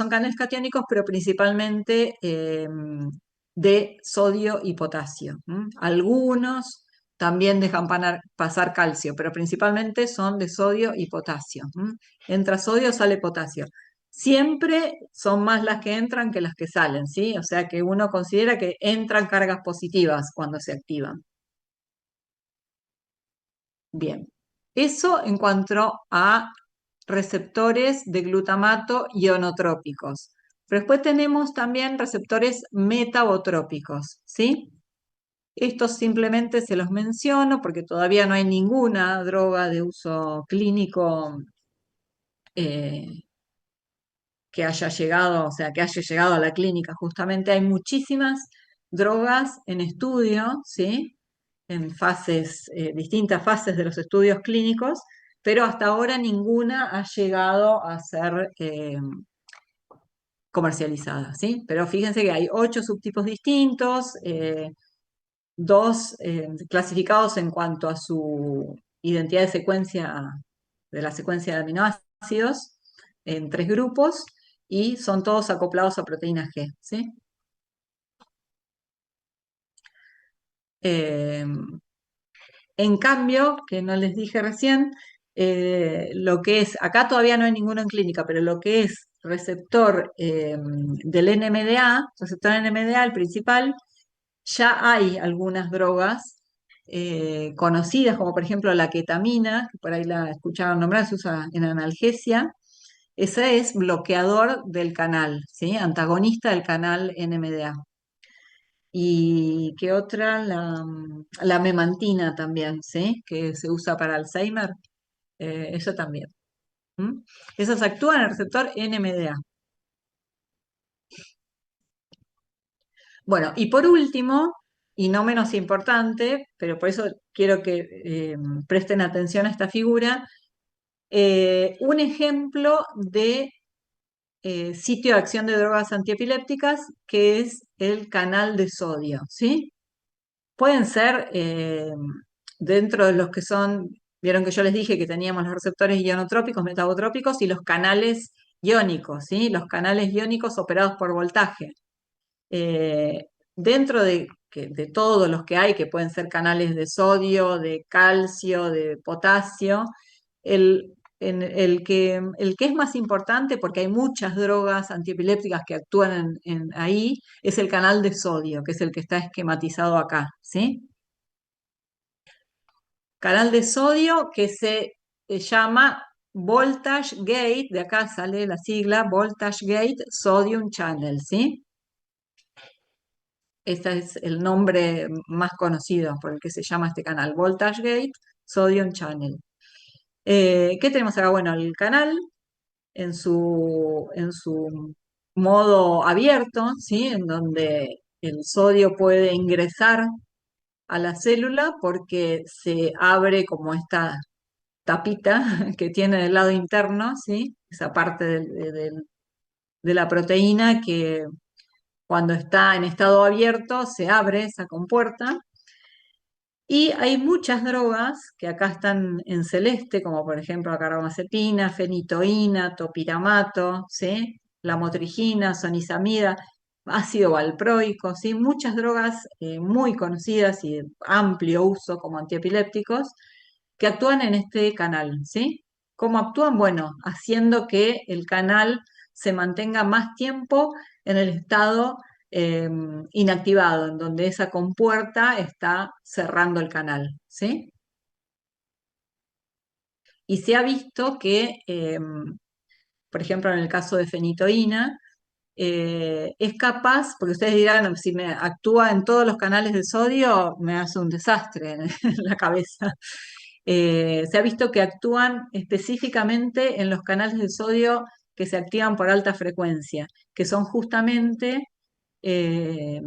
canales catiónicos, pero principalmente de sodio y potasio. Algunos también dejan pasar calcio, pero principalmente son de sodio y potasio. Entra sodio, sale potasio. siempre son más las que entran que las que salen, ¿sí? O sea que uno considera que entran cargas positivas cuando se activan. Bien, eso en cuanto a receptores de glutamato ionotrópicos. Pero después tenemos también receptores metabotrópicos, ¿sí? Estos simplemente se los menciono porque todavía no hay ninguna droga de uso clínico eh, que haya llegado, o sea, que haya llegado a la clínica. Justamente hay muchísimas drogas en estudio, ¿sí? En fases, distintas fases de los estudios clínicos, pero hasta ahora ninguna ha llegado a ser comercializada, ¿sí? Pero fíjense que hay 8 subtipos distintos, dos clasificados en cuanto a su identidad de secuencia, de la secuencia de aminoácidos, en 3 grupos, y son todos acoplados a proteína G, ¿sí? Eh, en cambio, que no les dije recién, lo que es, acá todavía no hay ninguno en clínica, pero lo que es receptor del NMDA, receptor NMDA, el principal, ya hay algunas drogas conocidas, como por ejemplo la ketamina, que por ahí la escucharon nombrar, se usa en analgesia. Ese es bloqueador del canal, ¿sí? Antagonista del canal NMDA. ¿Y qué otra? La memantina también, ¿sí? Que se usa para Alzheimer, eso también. ¿M? Esas actúan en el receptor NMDA. Bueno, y por último, y no menos importante, pero por eso quiero que presten atención a esta figura, un ejemplo de sitio de acción de drogas antiepilépticas que es el canal de sodio, ¿sí? Pueden ser dentro de los que son, vieron que yo les dije que teníamos los receptores ionotrópicos, metabotrópicos y los canales iónicos, ¿sí? Los canales iónicos operados por voltaje. Eh, dentro de todos los que hay, que pueden ser canales de sodio, de calcio, de potasio, el, el que es más importante, porque hay muchas drogas antiepilépticas que actúan ahí, es el canal de sodio, que es el que está esquematizado acá, ¿sí? Canal de sodio que se llama Voltage Gate, de acá sale la sigla Voltage Gate Sodium Channel, ¿sí? Este es el nombre más conocido por el que se llama este canal, Voltage Gate Sodium Channel. ¿Qué tenemos acá? Bueno, el canal en su modo abierto, ¿sí? En donde el sodio puede ingresar a la célula porque se abre como esta tapita que tiene del lado interno, ¿sí? Esa parte de la proteína que cuando está en estado abierto se abre esa compuerta. Y hay muchas drogas que acá están en celeste, como por ejemplo la carbamazepina, fenitoína, topiramato, ¿sí? La motrigina, sonizamida, ácido valproico, ¿sí? Muchas drogas muy conocidas y de amplio uso como antiepilépticos que actúan en este canal, ¿sí? ¿Cómo actúan? Bueno, haciendo que el canal se mantenga más tiempo en el estado eh, inactivado, en donde esa compuerta está cerrando el canal, ¿sí? Y se ha visto que, por ejemplo, en el caso de fenitoína, es capaz, porque ustedes dirán, si me actúa en todos los canales de sodio, me hace un desastre en, en la cabeza. Se ha visto que actúan específicamente en los canales de sodio que se activan por alta frecuencia, que son justamente eh,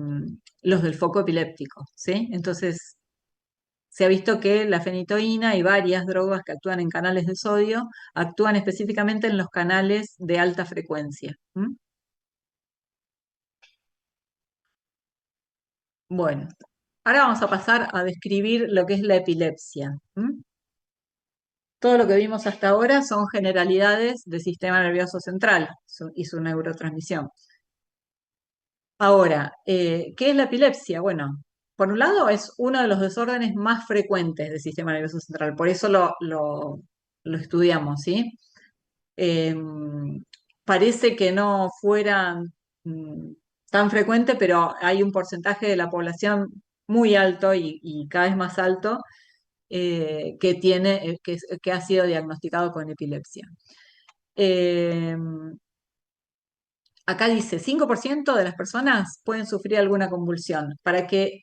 los del foco epiléptico, ¿sí? Entonces, se ha visto que la fenitoína y varias drogas que actúan en canales de sodio actúan específicamente en los canales de alta frecuencia. ¿M? Bueno, ahora vamos a pasar a describir lo que es la epilepsia. ¿M? Todo lo que vimos hasta ahora son generalidades del sistema nervioso central y su neurotransmisión. Ahora, ¿qué es la epilepsia? Bueno, por un lado es uno de los desórdenes más frecuentes del sistema nervioso central, por eso lo estudiamos, ¿sí? Eh, parece que no fuera mm, tan frecuente, pero hay un porcentaje de la población muy alto y cada vez más alto que ha sido diagnosticado con epilepsia. Eh, Acá dice, 5% de las personas pueden sufrir alguna convulsión. Para que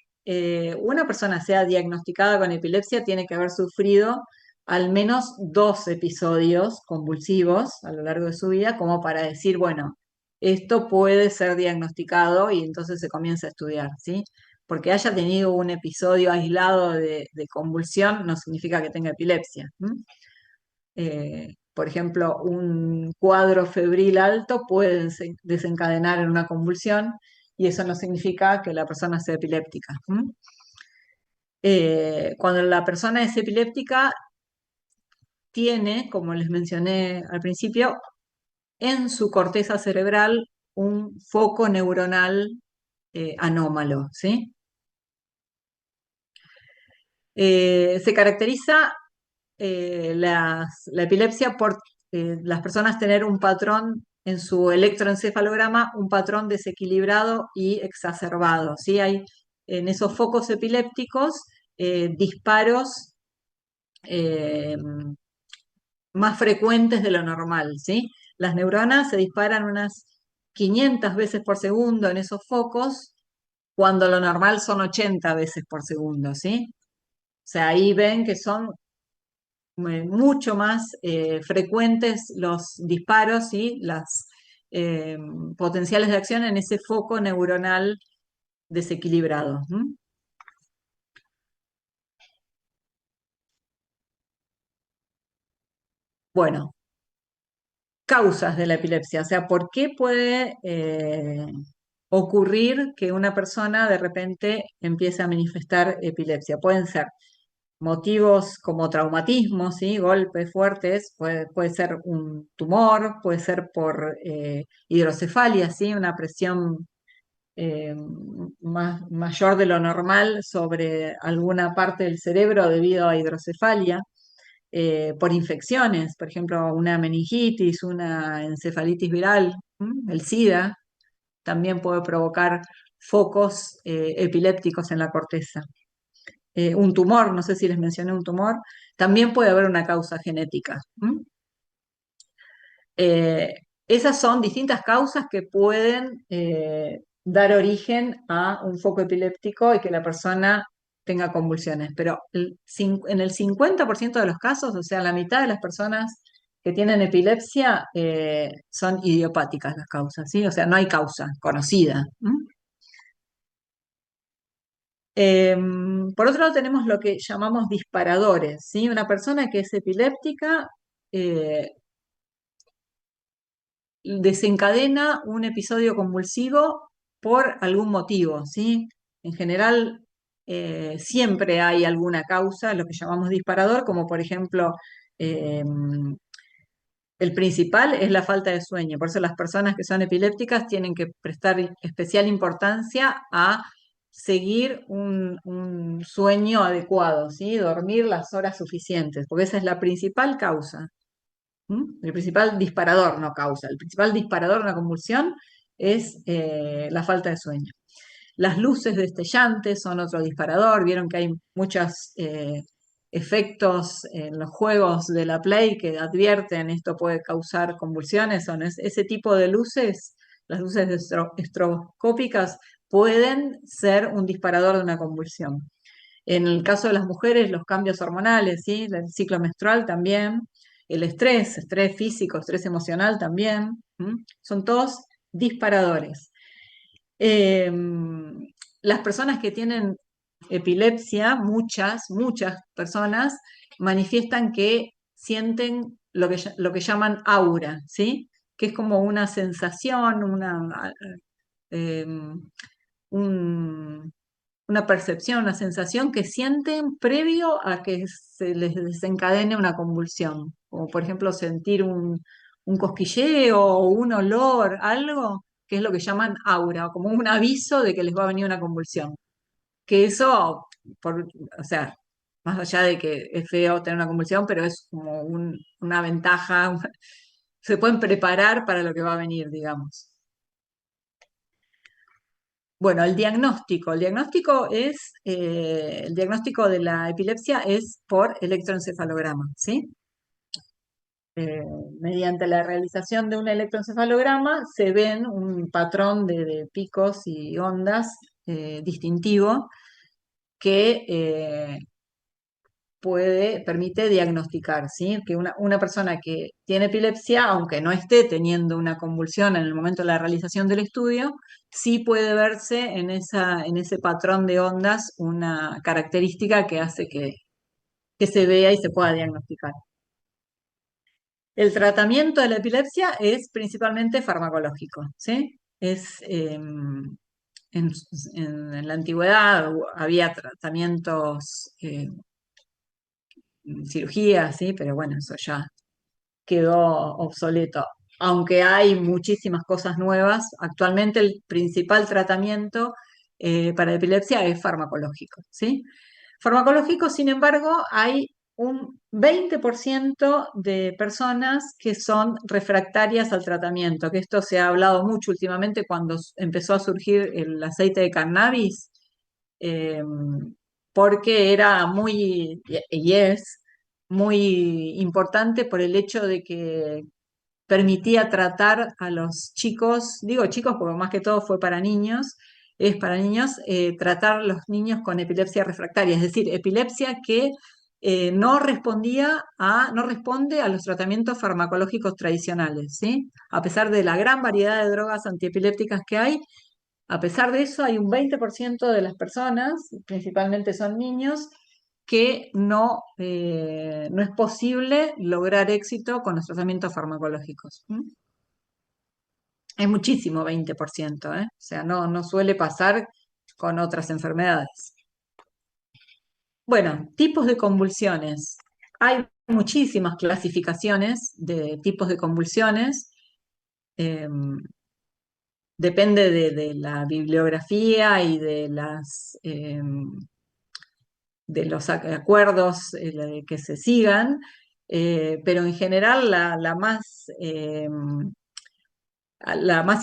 una persona sea diagnosticada con epilepsia, tiene que haber sufrido al menos 2 episodios convulsivos a lo largo de su vida, como para decir, bueno, esto puede ser diagnosticado y entonces se comienza a estudiar, ¿sí? Porque haya tenido un episodio aislado de convulsión no significa que tenga epilepsia. Por ejemplo, un cuadro febril alto puede desencadenar en una convulsión y eso no significa que la persona sea epiléptica. Cuando la persona es epiléptica, tiene, como les mencioné al principio, en su corteza cerebral un foco neuronal anómalo, ¿sí? Se caracteriza la epilepsia por las personas tener un patrón en su electroencefalograma, un patrón desequilibrado y exacerbado, ¿sí? Hay en esos focos epilépticos disparos eh, más frecuentes de lo normal, ¿sí? Las neuronas se disparan unas 500 veces por segundo en esos focos, cuando lo normal son 80 veces por segundo, ¿sí? O sea, ahí ven que son mucho más frecuentes los disparos y las eh, potenciales de acción en ese foco neuronal desequilibrado. Bueno, causas de la epilepsia, o sea, ¿por qué puede ocurrir que una persona de repente empiece a manifestar epilepsia? Pueden ser motivos como traumatismos, ¿sí? Golpes fuertes, puede ser un tumor, puede ser por hidrocefalia, ¿sí? Una presión mayor de lo normal sobre alguna parte del cerebro debido a hidrocefalia, por infecciones, por ejemplo, una meningitis, una encefalitis viral, el SIDA, también puede provocar focos epilépticos en la corteza. Un tumor, no sé si les mencioné un tumor, también puede haber una causa genética. Eh, Esas son distintas causas que pueden dar origen a un foco epiléptico y que la persona tenga convulsiones. Pero en el 50% de los casos, o sea, la mitad de las personas que tienen epilepsia son idiopáticas las causas, ¿sí? O sea, no hay causa conocida. Por otro lado, tenemos lo que llamamos disparadores, ¿sí? Una persona que es epiléptica eh, desencadena un episodio convulsivo por algún motivo, ¿sí? En general, siempre hay alguna causa, lo que llamamos disparador, como por ejemplo, eh, el principal es la falta de sueño. Por eso las personas que son epilépticas tienen que prestar especial importancia a seguir un sueño adecuado, ¿sí? Dormir las horas suficientes, porque esa es la principal causa. El principal disparador, no causa, el principal disparador de una convulsión es la falta de sueño. Las luces destellantes son otro disparador. Vieron que hay muchos efectos en los juegos de la Play que advierten esto puede causar convulsiones. Son ese tipo de luces, las luces estroboscópicas, pueden ser un disparador de una convulsión. En el caso de las mujeres, los cambios hormonales, ¿sí? El ciclo menstrual también, el estrés físico, estrés emocional también, son todos disparadores. Eh, las personas que tienen epilepsia, muchas personas, manifiestan que sienten lo que llaman aura, ¿sí? Que es como una sensación, eh, un- una percepción, una sensación que sienten previo a que se les desencadene una convulsión, como por ejemplo sentir un cosquilleo o un olor, algo que es lo que llaman aura, o como un aviso de que les va a venir una convulsión. Que eso, o sea, más allá de que es feo tener una convulsión, pero es como una ventaja se pueden preparar para lo que va a venir, digamos. Bueno, el diagnóstico. El diagnóstico de la epilepsia es por electroencefalograma, ¿sí? Eh, Mediante la realización de un electroencefalograma se ven un patrón de picos y ondas distintivo que permite diagnosticar, ¿sí? Que una persona que tiene epilepsia, aunque no esté teniendo una convulsión en el momento de la realización del estudio, sí puede verse en ese patrón de ondas una característica que hace que se vea y se pueda diagnosticar. El tratamiento de la epilepsia es principalmente farmacológico, ¿sí? En, en la antigüedad había tratamientos, cirugías, ¿sí? Pero bueno, eso ya quedó obsoleto. Aunque hay muchísimas cosas nuevas, actualmente el principal tratamiento para epilepsia es farmacológico, ¿sí? Farmacológico, sin embargo, hay un 20% de personas que son refractarias al tratamiento, que esto se ha hablado mucho últimamente cuando empezó a surgir el aceite de cannabis, eh, porque era muy, y es muy importante por el hecho de que permitía tratar a los chicos, digo chicos porque más que todo fue para niños, es para niños, tratar a los niños con epilepsia refractaria, es decir, epilepsia que no responde a los tratamientos farmacológicos tradicionales, ¿sí? A pesar de la gran variedad de drogas antiepilépticas que hay, a pesar de eso, hay un 20% de las personas, principalmente son niños, que no es posible lograr éxito con los tratamientos farmacológicos. ¿Mm? Es muchísimo 20%, ¿eh? O sea, no suele pasar con otras enfermedades. Bueno, tipos de convulsiones. Hay muchísimas clasificaciones de tipos de convulsiones. em, Depende de la bibliografía y de los acuerdos que se sigan, pero en general la más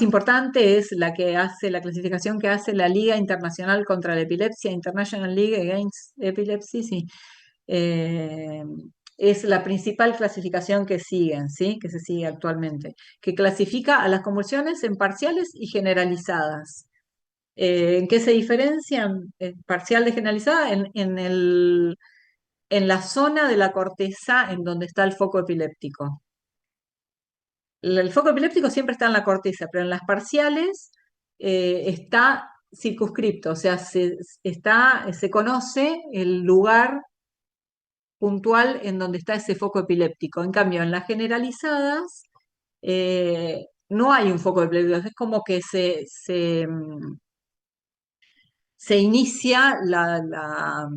importante es la que hace la clasificación que hace la Liga Internacional contra la Epilepsia, International League Against Epilepsy, sí. Eh, es la principal clasificación que siguen, ¿sí? Que se sigue actualmente, que clasifica a las convulsiones en parciales y generalizadas. ¿En qué se diferencian? Parcial de generalizada en la zona de la corteza en donde está el foco epiléptico. El foco epiléptico siempre está en la corteza, pero en las parciales está circunscripto, o sea, se conoce el lugar puntual en donde está ese foco epiléptico. En cambio, en las generalizadas no hay un foco epiléptico, es como que se inicia la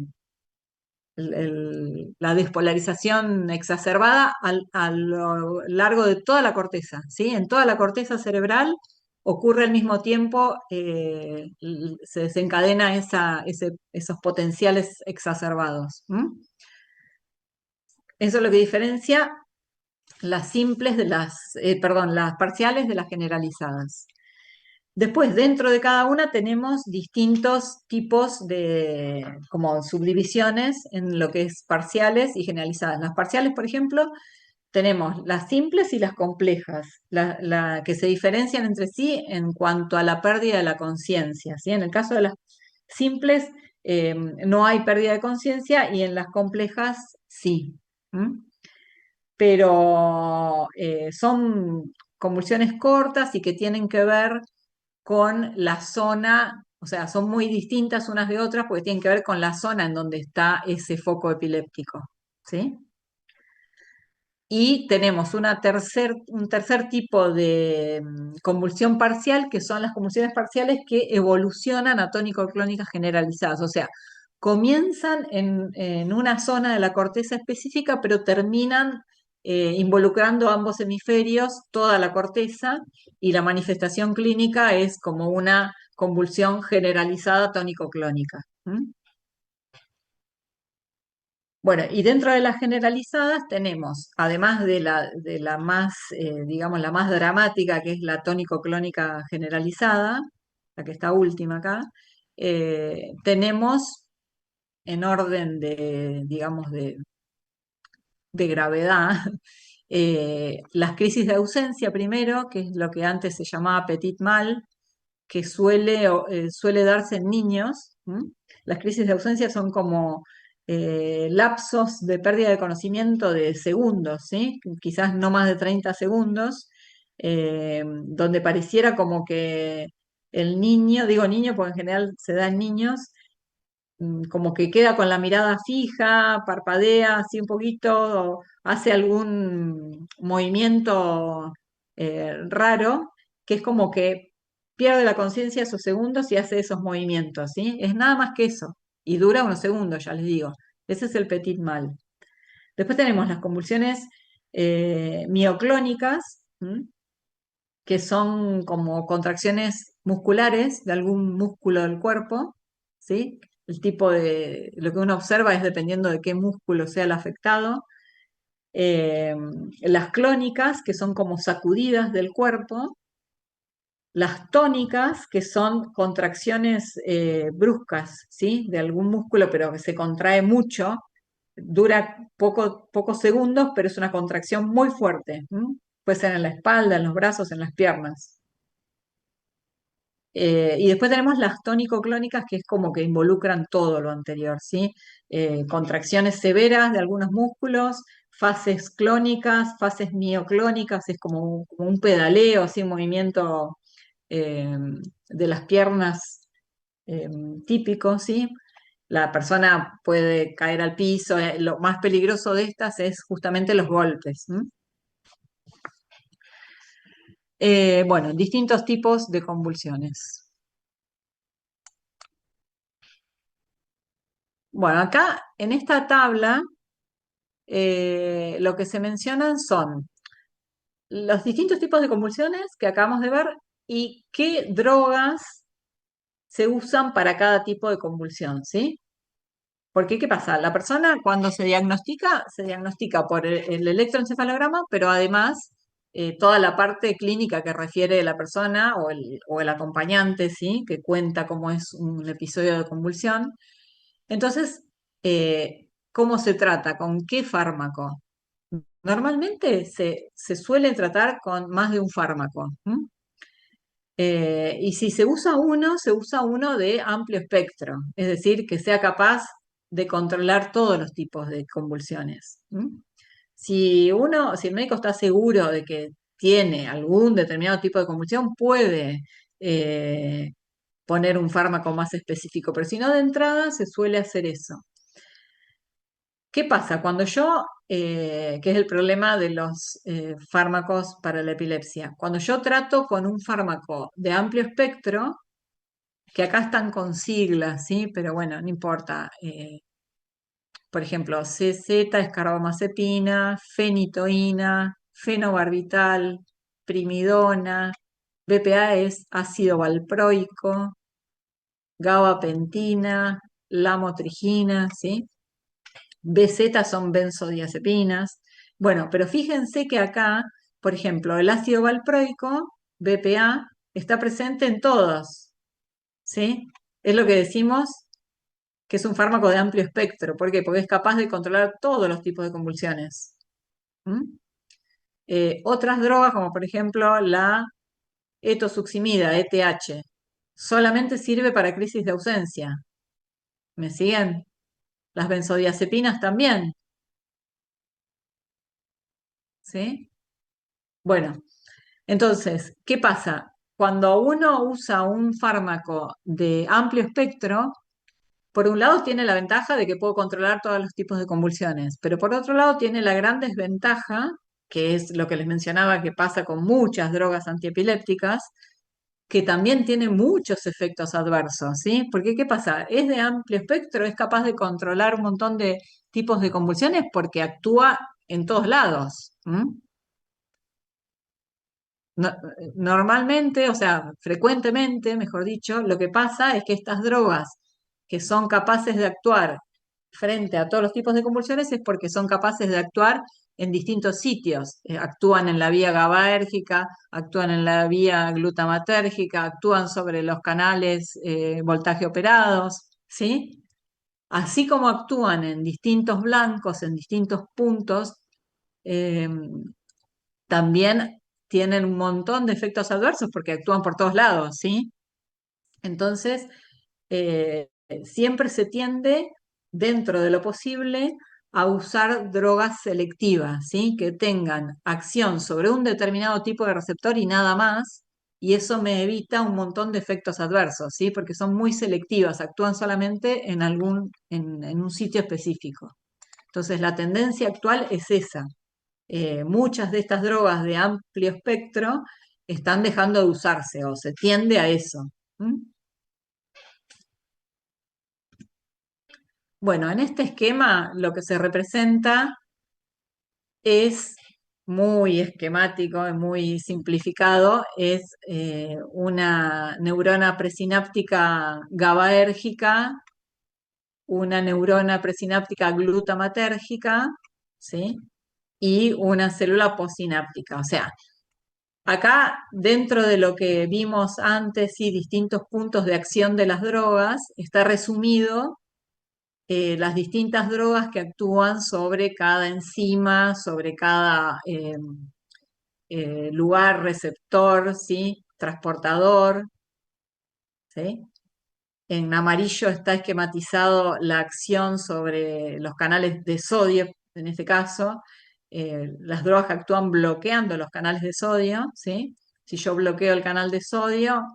despolarización exacerbada a lo largo de toda la corteza, ¿sí? En toda la corteza cerebral ocurre al mismo tiempo, se desencadena esos potenciales exacerbados. ¿M? Eso es lo que diferencia las simples las parciales de las generalizadas. Después, dentro de cada una tenemos distintos tipos como subdivisiones en lo que es parciales y generalizadas. Las parciales, por ejemplo, tenemos las simples y las complejas, que se diferencian entre sí en cuanto a la pérdida de la conciencia, ¿sí? En el caso de las simples, no hay pérdida de conciencia y en las complejas sí. ¿M? Pero son convulsiones cortas y que tienen que ver con la zona, o sea, son muy distintas unas de otras porque tienen que ver con la zona en donde está ese foco epiléptico, ¿sí? Y tenemos un tercer tipo de convulsión parcial, que son las convulsiones parciales que evolucionan a tónico-clónicas generalizadas, o sea, comienzan en una zona de la corteza específica, pero terminan involucrando ambos hemisferios, toda la corteza, y la manifestación clínica es como una convulsión generalizada tónico-clónica. ¿Mm? Bueno, y dentro de las generalizadas tenemos, además de la más, digamos, la más dramática, que es la tónico-clónica generalizada, la que está última acá, tenemos en orden de, digamos, de gravedad, las crisis de ausencia primero, que es lo que antes se llamaba petit mal, que suele darse en niños. ¿M? Las crisis de ausencia son como lapsos de pérdida de conocimiento de segundos, ¿sí? Quizás no más de 30 segundos, donde pareciera como que el niño, digo niño porque en general se da en niños, como que queda con la mirada fija, parpadea así un poquito, o hace algún movimiento raro, que es como que pierde la conciencia esos segundos y hace esos movimientos, ¿sí? Es nada más que eso. Y dura unos segundos, ya les digo. Ese es el petit mal. Después tenemos las convulsiones mioclónicas, que son como contracciones musculares de algún músculo del cuerpo, ¿sí? El tipo de, lo que uno observa es dependiendo de qué músculo sea el afectado. Eh, las clónicas, que son como sacudidas del cuerpo. Las tónicas, que son contracciones bruscas, ¿sí? De algún músculo, pero que se contrae mucho, dura pocos segundos, pero es una contracción muy fuerte. Puede ser en la espalda, en los brazos, en las piernas. Y después tenemos las tónico-clónicas, que es como que involucran todo lo anterior, ¿sí? Contracciones severas de algunos músculos, fases clónicas, fases mioclónicas, es como un pedaleo, así, un movimiento eh, de las piernas eh, típico, ¿sí? La persona puede caer al piso, lo más peligroso de estas es justamente los golpes. Bueno, distintos tipos de convulsiones. Bueno, acá en esta tabla lo que se mencionan son los distintos tipos de convulsiones que acabamos de ver y qué drogas se usan para cada tipo de convulsión, ¿sí? Porque, ¿qué pasa? La persona cuando se diagnostica por el electroencefalograma, pero además toda la parte clínica que refiere la persona o el acompañante, ¿sí? Que cuenta cómo es un episodio de convulsión. Entonces, ¿cómo se trata? ¿Con qué fármaco? Normalmente se suele tratar con más de un fármaco. Y si se usa uno de amplio espectro, es decir, que sea capaz de controlar todos los tipos de convulsiones. Si el médico está seguro de que tiene algún determinado tipo de convulsión, puede eh, poner un fármaco más específico, pero si no, de entrada se suele hacer eso. ¿Qué pasa? Que es el problema de los fármacos para la epilepsia, cuando yo trato con un fármaco de amplio espectro, que acá están con siglas, ¿sí? Pero bueno, no importa. Por ejemplo, CZ es carbamazepina, fenitoína, fenobarbital, primidona, BPA es ácido valproico, gabapentina, lamotrigina, ¿sí? BZ son benzodiazepinas. Bueno, pero fíjense que acá, por ejemplo, el ácido valproico, BPA, está presente en todos, ¿sí? Es lo que decimos que es un fármaco de amplio espectro. ¿Por qué? Porque es capaz de controlar todos los tipos de convulsiones. ¿Mm? Otras drogas, como por ejemplo la etosuximida, ETH, solamente sirve para crisis de ausencia. ¿Me siguen? Las benzodiazepinas también, ¿sí? Bueno, entonces, ¿qué pasa? Cuando uno usa un fármaco de amplio espectro, por un lado tiene la ventaja de que puedo controlar todos los tipos de convulsiones, pero por otro lado tiene la gran desventaja, que es lo que les mencionaba que pasa con muchas drogas antiepilépticas, que también tiene muchos efectos adversos, ¿sí? Porque ¿qué pasa? Es de amplio espectro, es capaz de controlar un montón de tipos de convulsiones porque actúa en todos lados. No- Normalmente, o sea, frecuentemente, mejor dicho, lo que pasa es que estas drogas que son capaces de actuar frente a todos los tipos de convulsiones es porque son capaces de actuar en distintos sitios. Actúan en la vía GABAérgica, actúan en la vía glutamatérgica, actúan sobre los canales voltaje operados, ¿sí? Así como actúan en distintos blancos, en distintos puntos, eh, también tienen un montón de efectos adversos porque actúan por todos lados, ¿sí? Entonces, siempre se tiende, dentro de lo posible, a usar drogas selectivas, ¿sí? Que tengan acción sobre un determinado tipo de receptor y nada más, y eso me evita un montón de efectos adversos, ¿sí? Porque son muy selectivas, actúan solamente en un sitio específico. Entonces, la tendencia actual es esa. Muchas de estas drogas de amplio espectro están dejando de usarse o se tiende a eso. ¿Mm? Bueno, en este esquema lo que se representa es muy esquemático y muy simplificado, es una neurona presináptica GABAérgica, una neurona presináptica glutamatérgica, ¿sí? Y una célula postsináptica. O sea, acá dentro de lo que vimos antes y distintos puntos de acción de las drogas, está resumido las distintas drogas que actúan sobre cada enzima, sobre cada lugar receptor, ¿sí? Transportador, ¿sí? En amarillo está esquematizado la acción sobre los canales de sodio, en este caso. Las drogas que actúan bloqueando los canales de sodio, ¿sí? Si yo bloqueo el canal de sodio,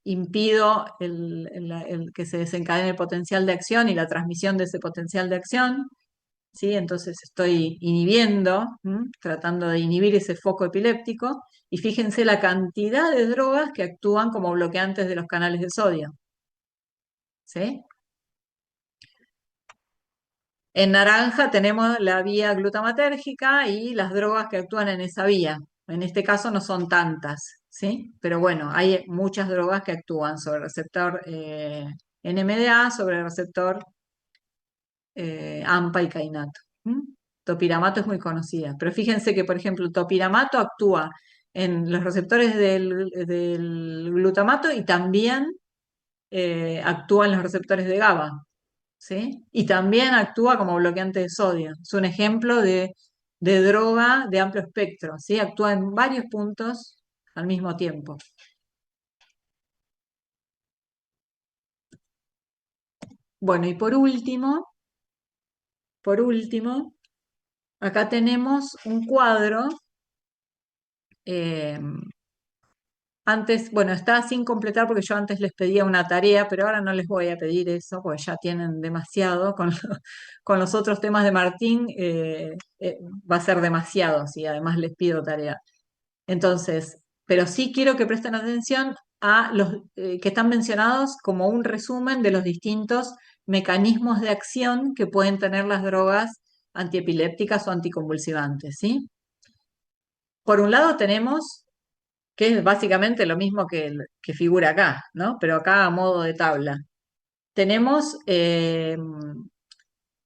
impido el que se desencadene el potencial de acción y la transmisión de ese potencial de acción, ¿sí? Entonces estoy inhibiendo, tratando de inhibir ese foco epiléptico. Y fíjense la cantidad de drogas que actúan como bloqueantes de los canales de sodio, ¿sí? En naranja tenemos la vía glutamatérgica y las drogas que actúan en esa vía. En este caso no son tantas, ¿sí? Pero bueno, hay muchas drogas que actúan sobre el receptor NMDA, sobre el receptor AMPA y kainato. ¿Mm? Topiramato es muy conocida, pero fíjense que, por ejemplo, topiramato actúa en los receptores del glutamato y también actúa en los receptores de GABA, ¿sí? Y también actúa como bloqueante de sodio. Es un ejemplo de droga de amplio espectro, ¿sí? Actúa en varios puntos al mismo tiempo. Bueno, y por último, acá tenemos un cuadro. eh, Antes, bueno, está sin completar porque yo antes les pedía una tarea, pero ahora no les voy a pedir eso porque ya tienen demasiado con, con los otros temas de Martín. Va a ser demasiado si además les pido tarea. Entonces, pero sí quiero que presten atención a los que están mencionados como un resumen de los distintos mecanismos de acción que pueden tener las drogas antiepilépticas o anticonvulsivantes, ¿sí? Por un lado tenemos que es básicamente lo mismo que figura acá, ¿no? Pero acá a modo de tabla. Tenemos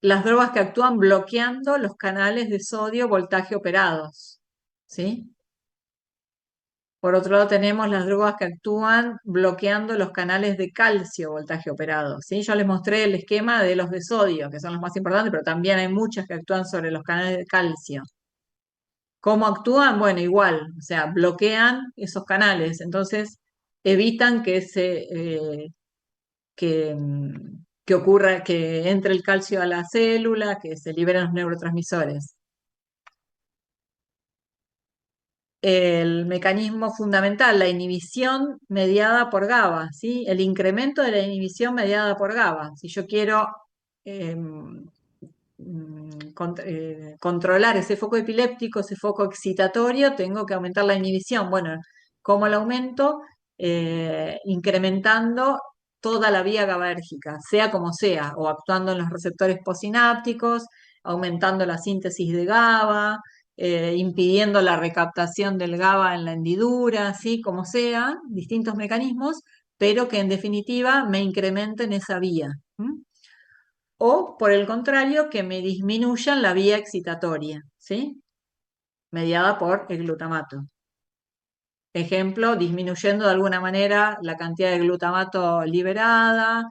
las drogas que actúan bloqueando los canales de sodio voltaje operados, ¿sí? Por otro lado tenemos las drogas que actúan bloqueando los canales de calcio voltaje operado, ¿sí? Yo les mostré el esquema de los de sodio, que son los más importantes, pero también hay muchas que actúan sobre los canales de calcio. ¿Cómo actúan? Bueno, igual, o sea, bloquean esos canales, entonces evitan que ocurra, que entre el calcio a la célula, que se liberen los neurotransmisores. El mecanismo fundamental, la inhibición mediada por GABA, ¿sí? El incremento de la inhibición mediada por GABA. Si yo quiero controlar ese foco epiléptico, ese foco excitatorio, tengo que aumentar la inhibición. Bueno, ¿cómo lo aumento? Incrementando toda la vía GABAérgica, sea como sea, o actuando en los receptores postsinápticos, aumentando la síntesis de GABA, impidiendo la recaptación del GABA en la hendidura, así como sea, distintos mecanismos, pero que en definitiva me incrementen esa vía. o por el contrario, que me disminuyan la vía excitatoria, ¿sí? Mediada por el glutamato. Ejemplo, disminuyendo de alguna manera la cantidad de glutamato liberada,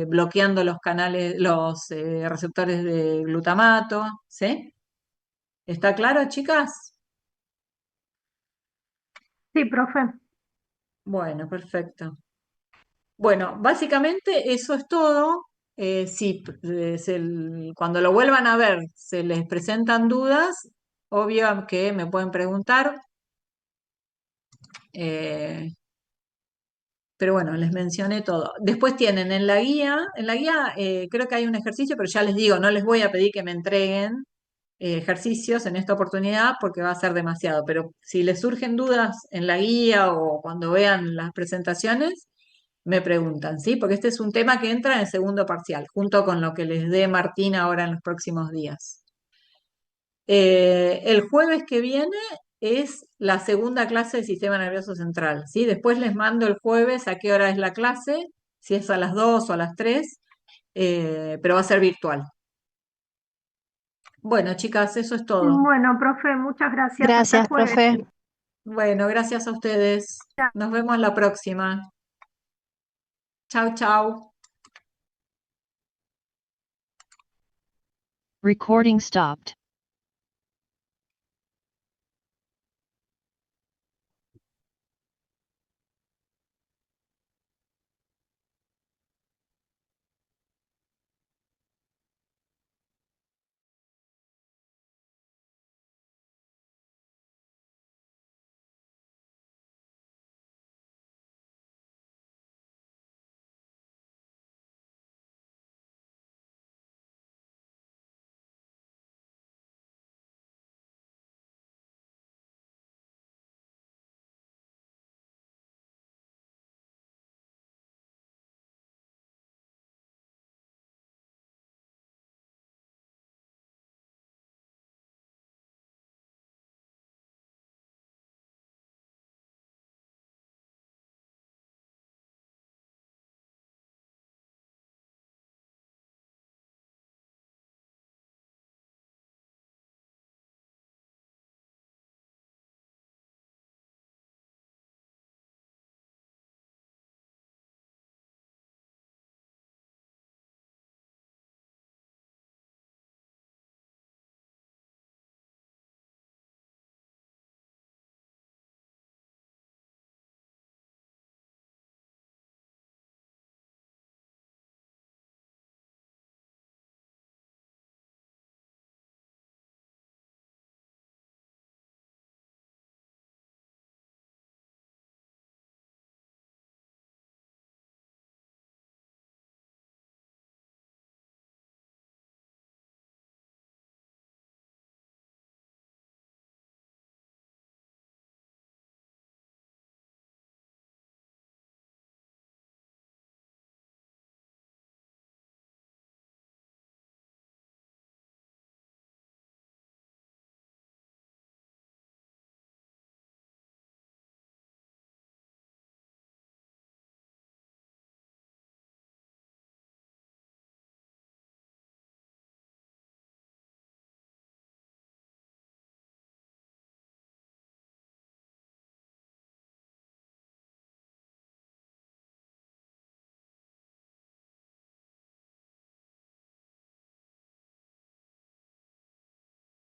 bloqueando los canales, los receptores de glutamato, ¿sí? ¿Está claro, chicas? Sí, profe. Bueno, perfecto. Bueno, básicamente eso es todo. Si cuando lo vuelvan a ver se les presentan dudas, obvio que me pueden preguntar. eh, pero bueno, les mencioné todo. Después tienen en la guía creo que hay un ejercicio, pero ya les digo, no les voy a pedir que me entreguen ejercicios en esta oportunidad porque va a ser demasiado. Pero si les surgen dudas en la guía o cuando vean las presentaciones, me preguntan, ¿sí? Porque este es un tema que entra en el segundo parcial, junto con lo que les dé Martín ahora en los próximos días. El jueves que viene es la segunda clase de sistema nervioso central, ¿sí? Después les mando el jueves a qué hora es la clase, si es a las 2 o a las 3, pero va a ser virtual. Bueno, chicas, eso es todo. Bueno, profe, muchas gracias. Hasta el Gracias, jueves. profe. Bueno, gracias a ustedes. Nos vemos la próxima. Chau, chau. Recording stopped.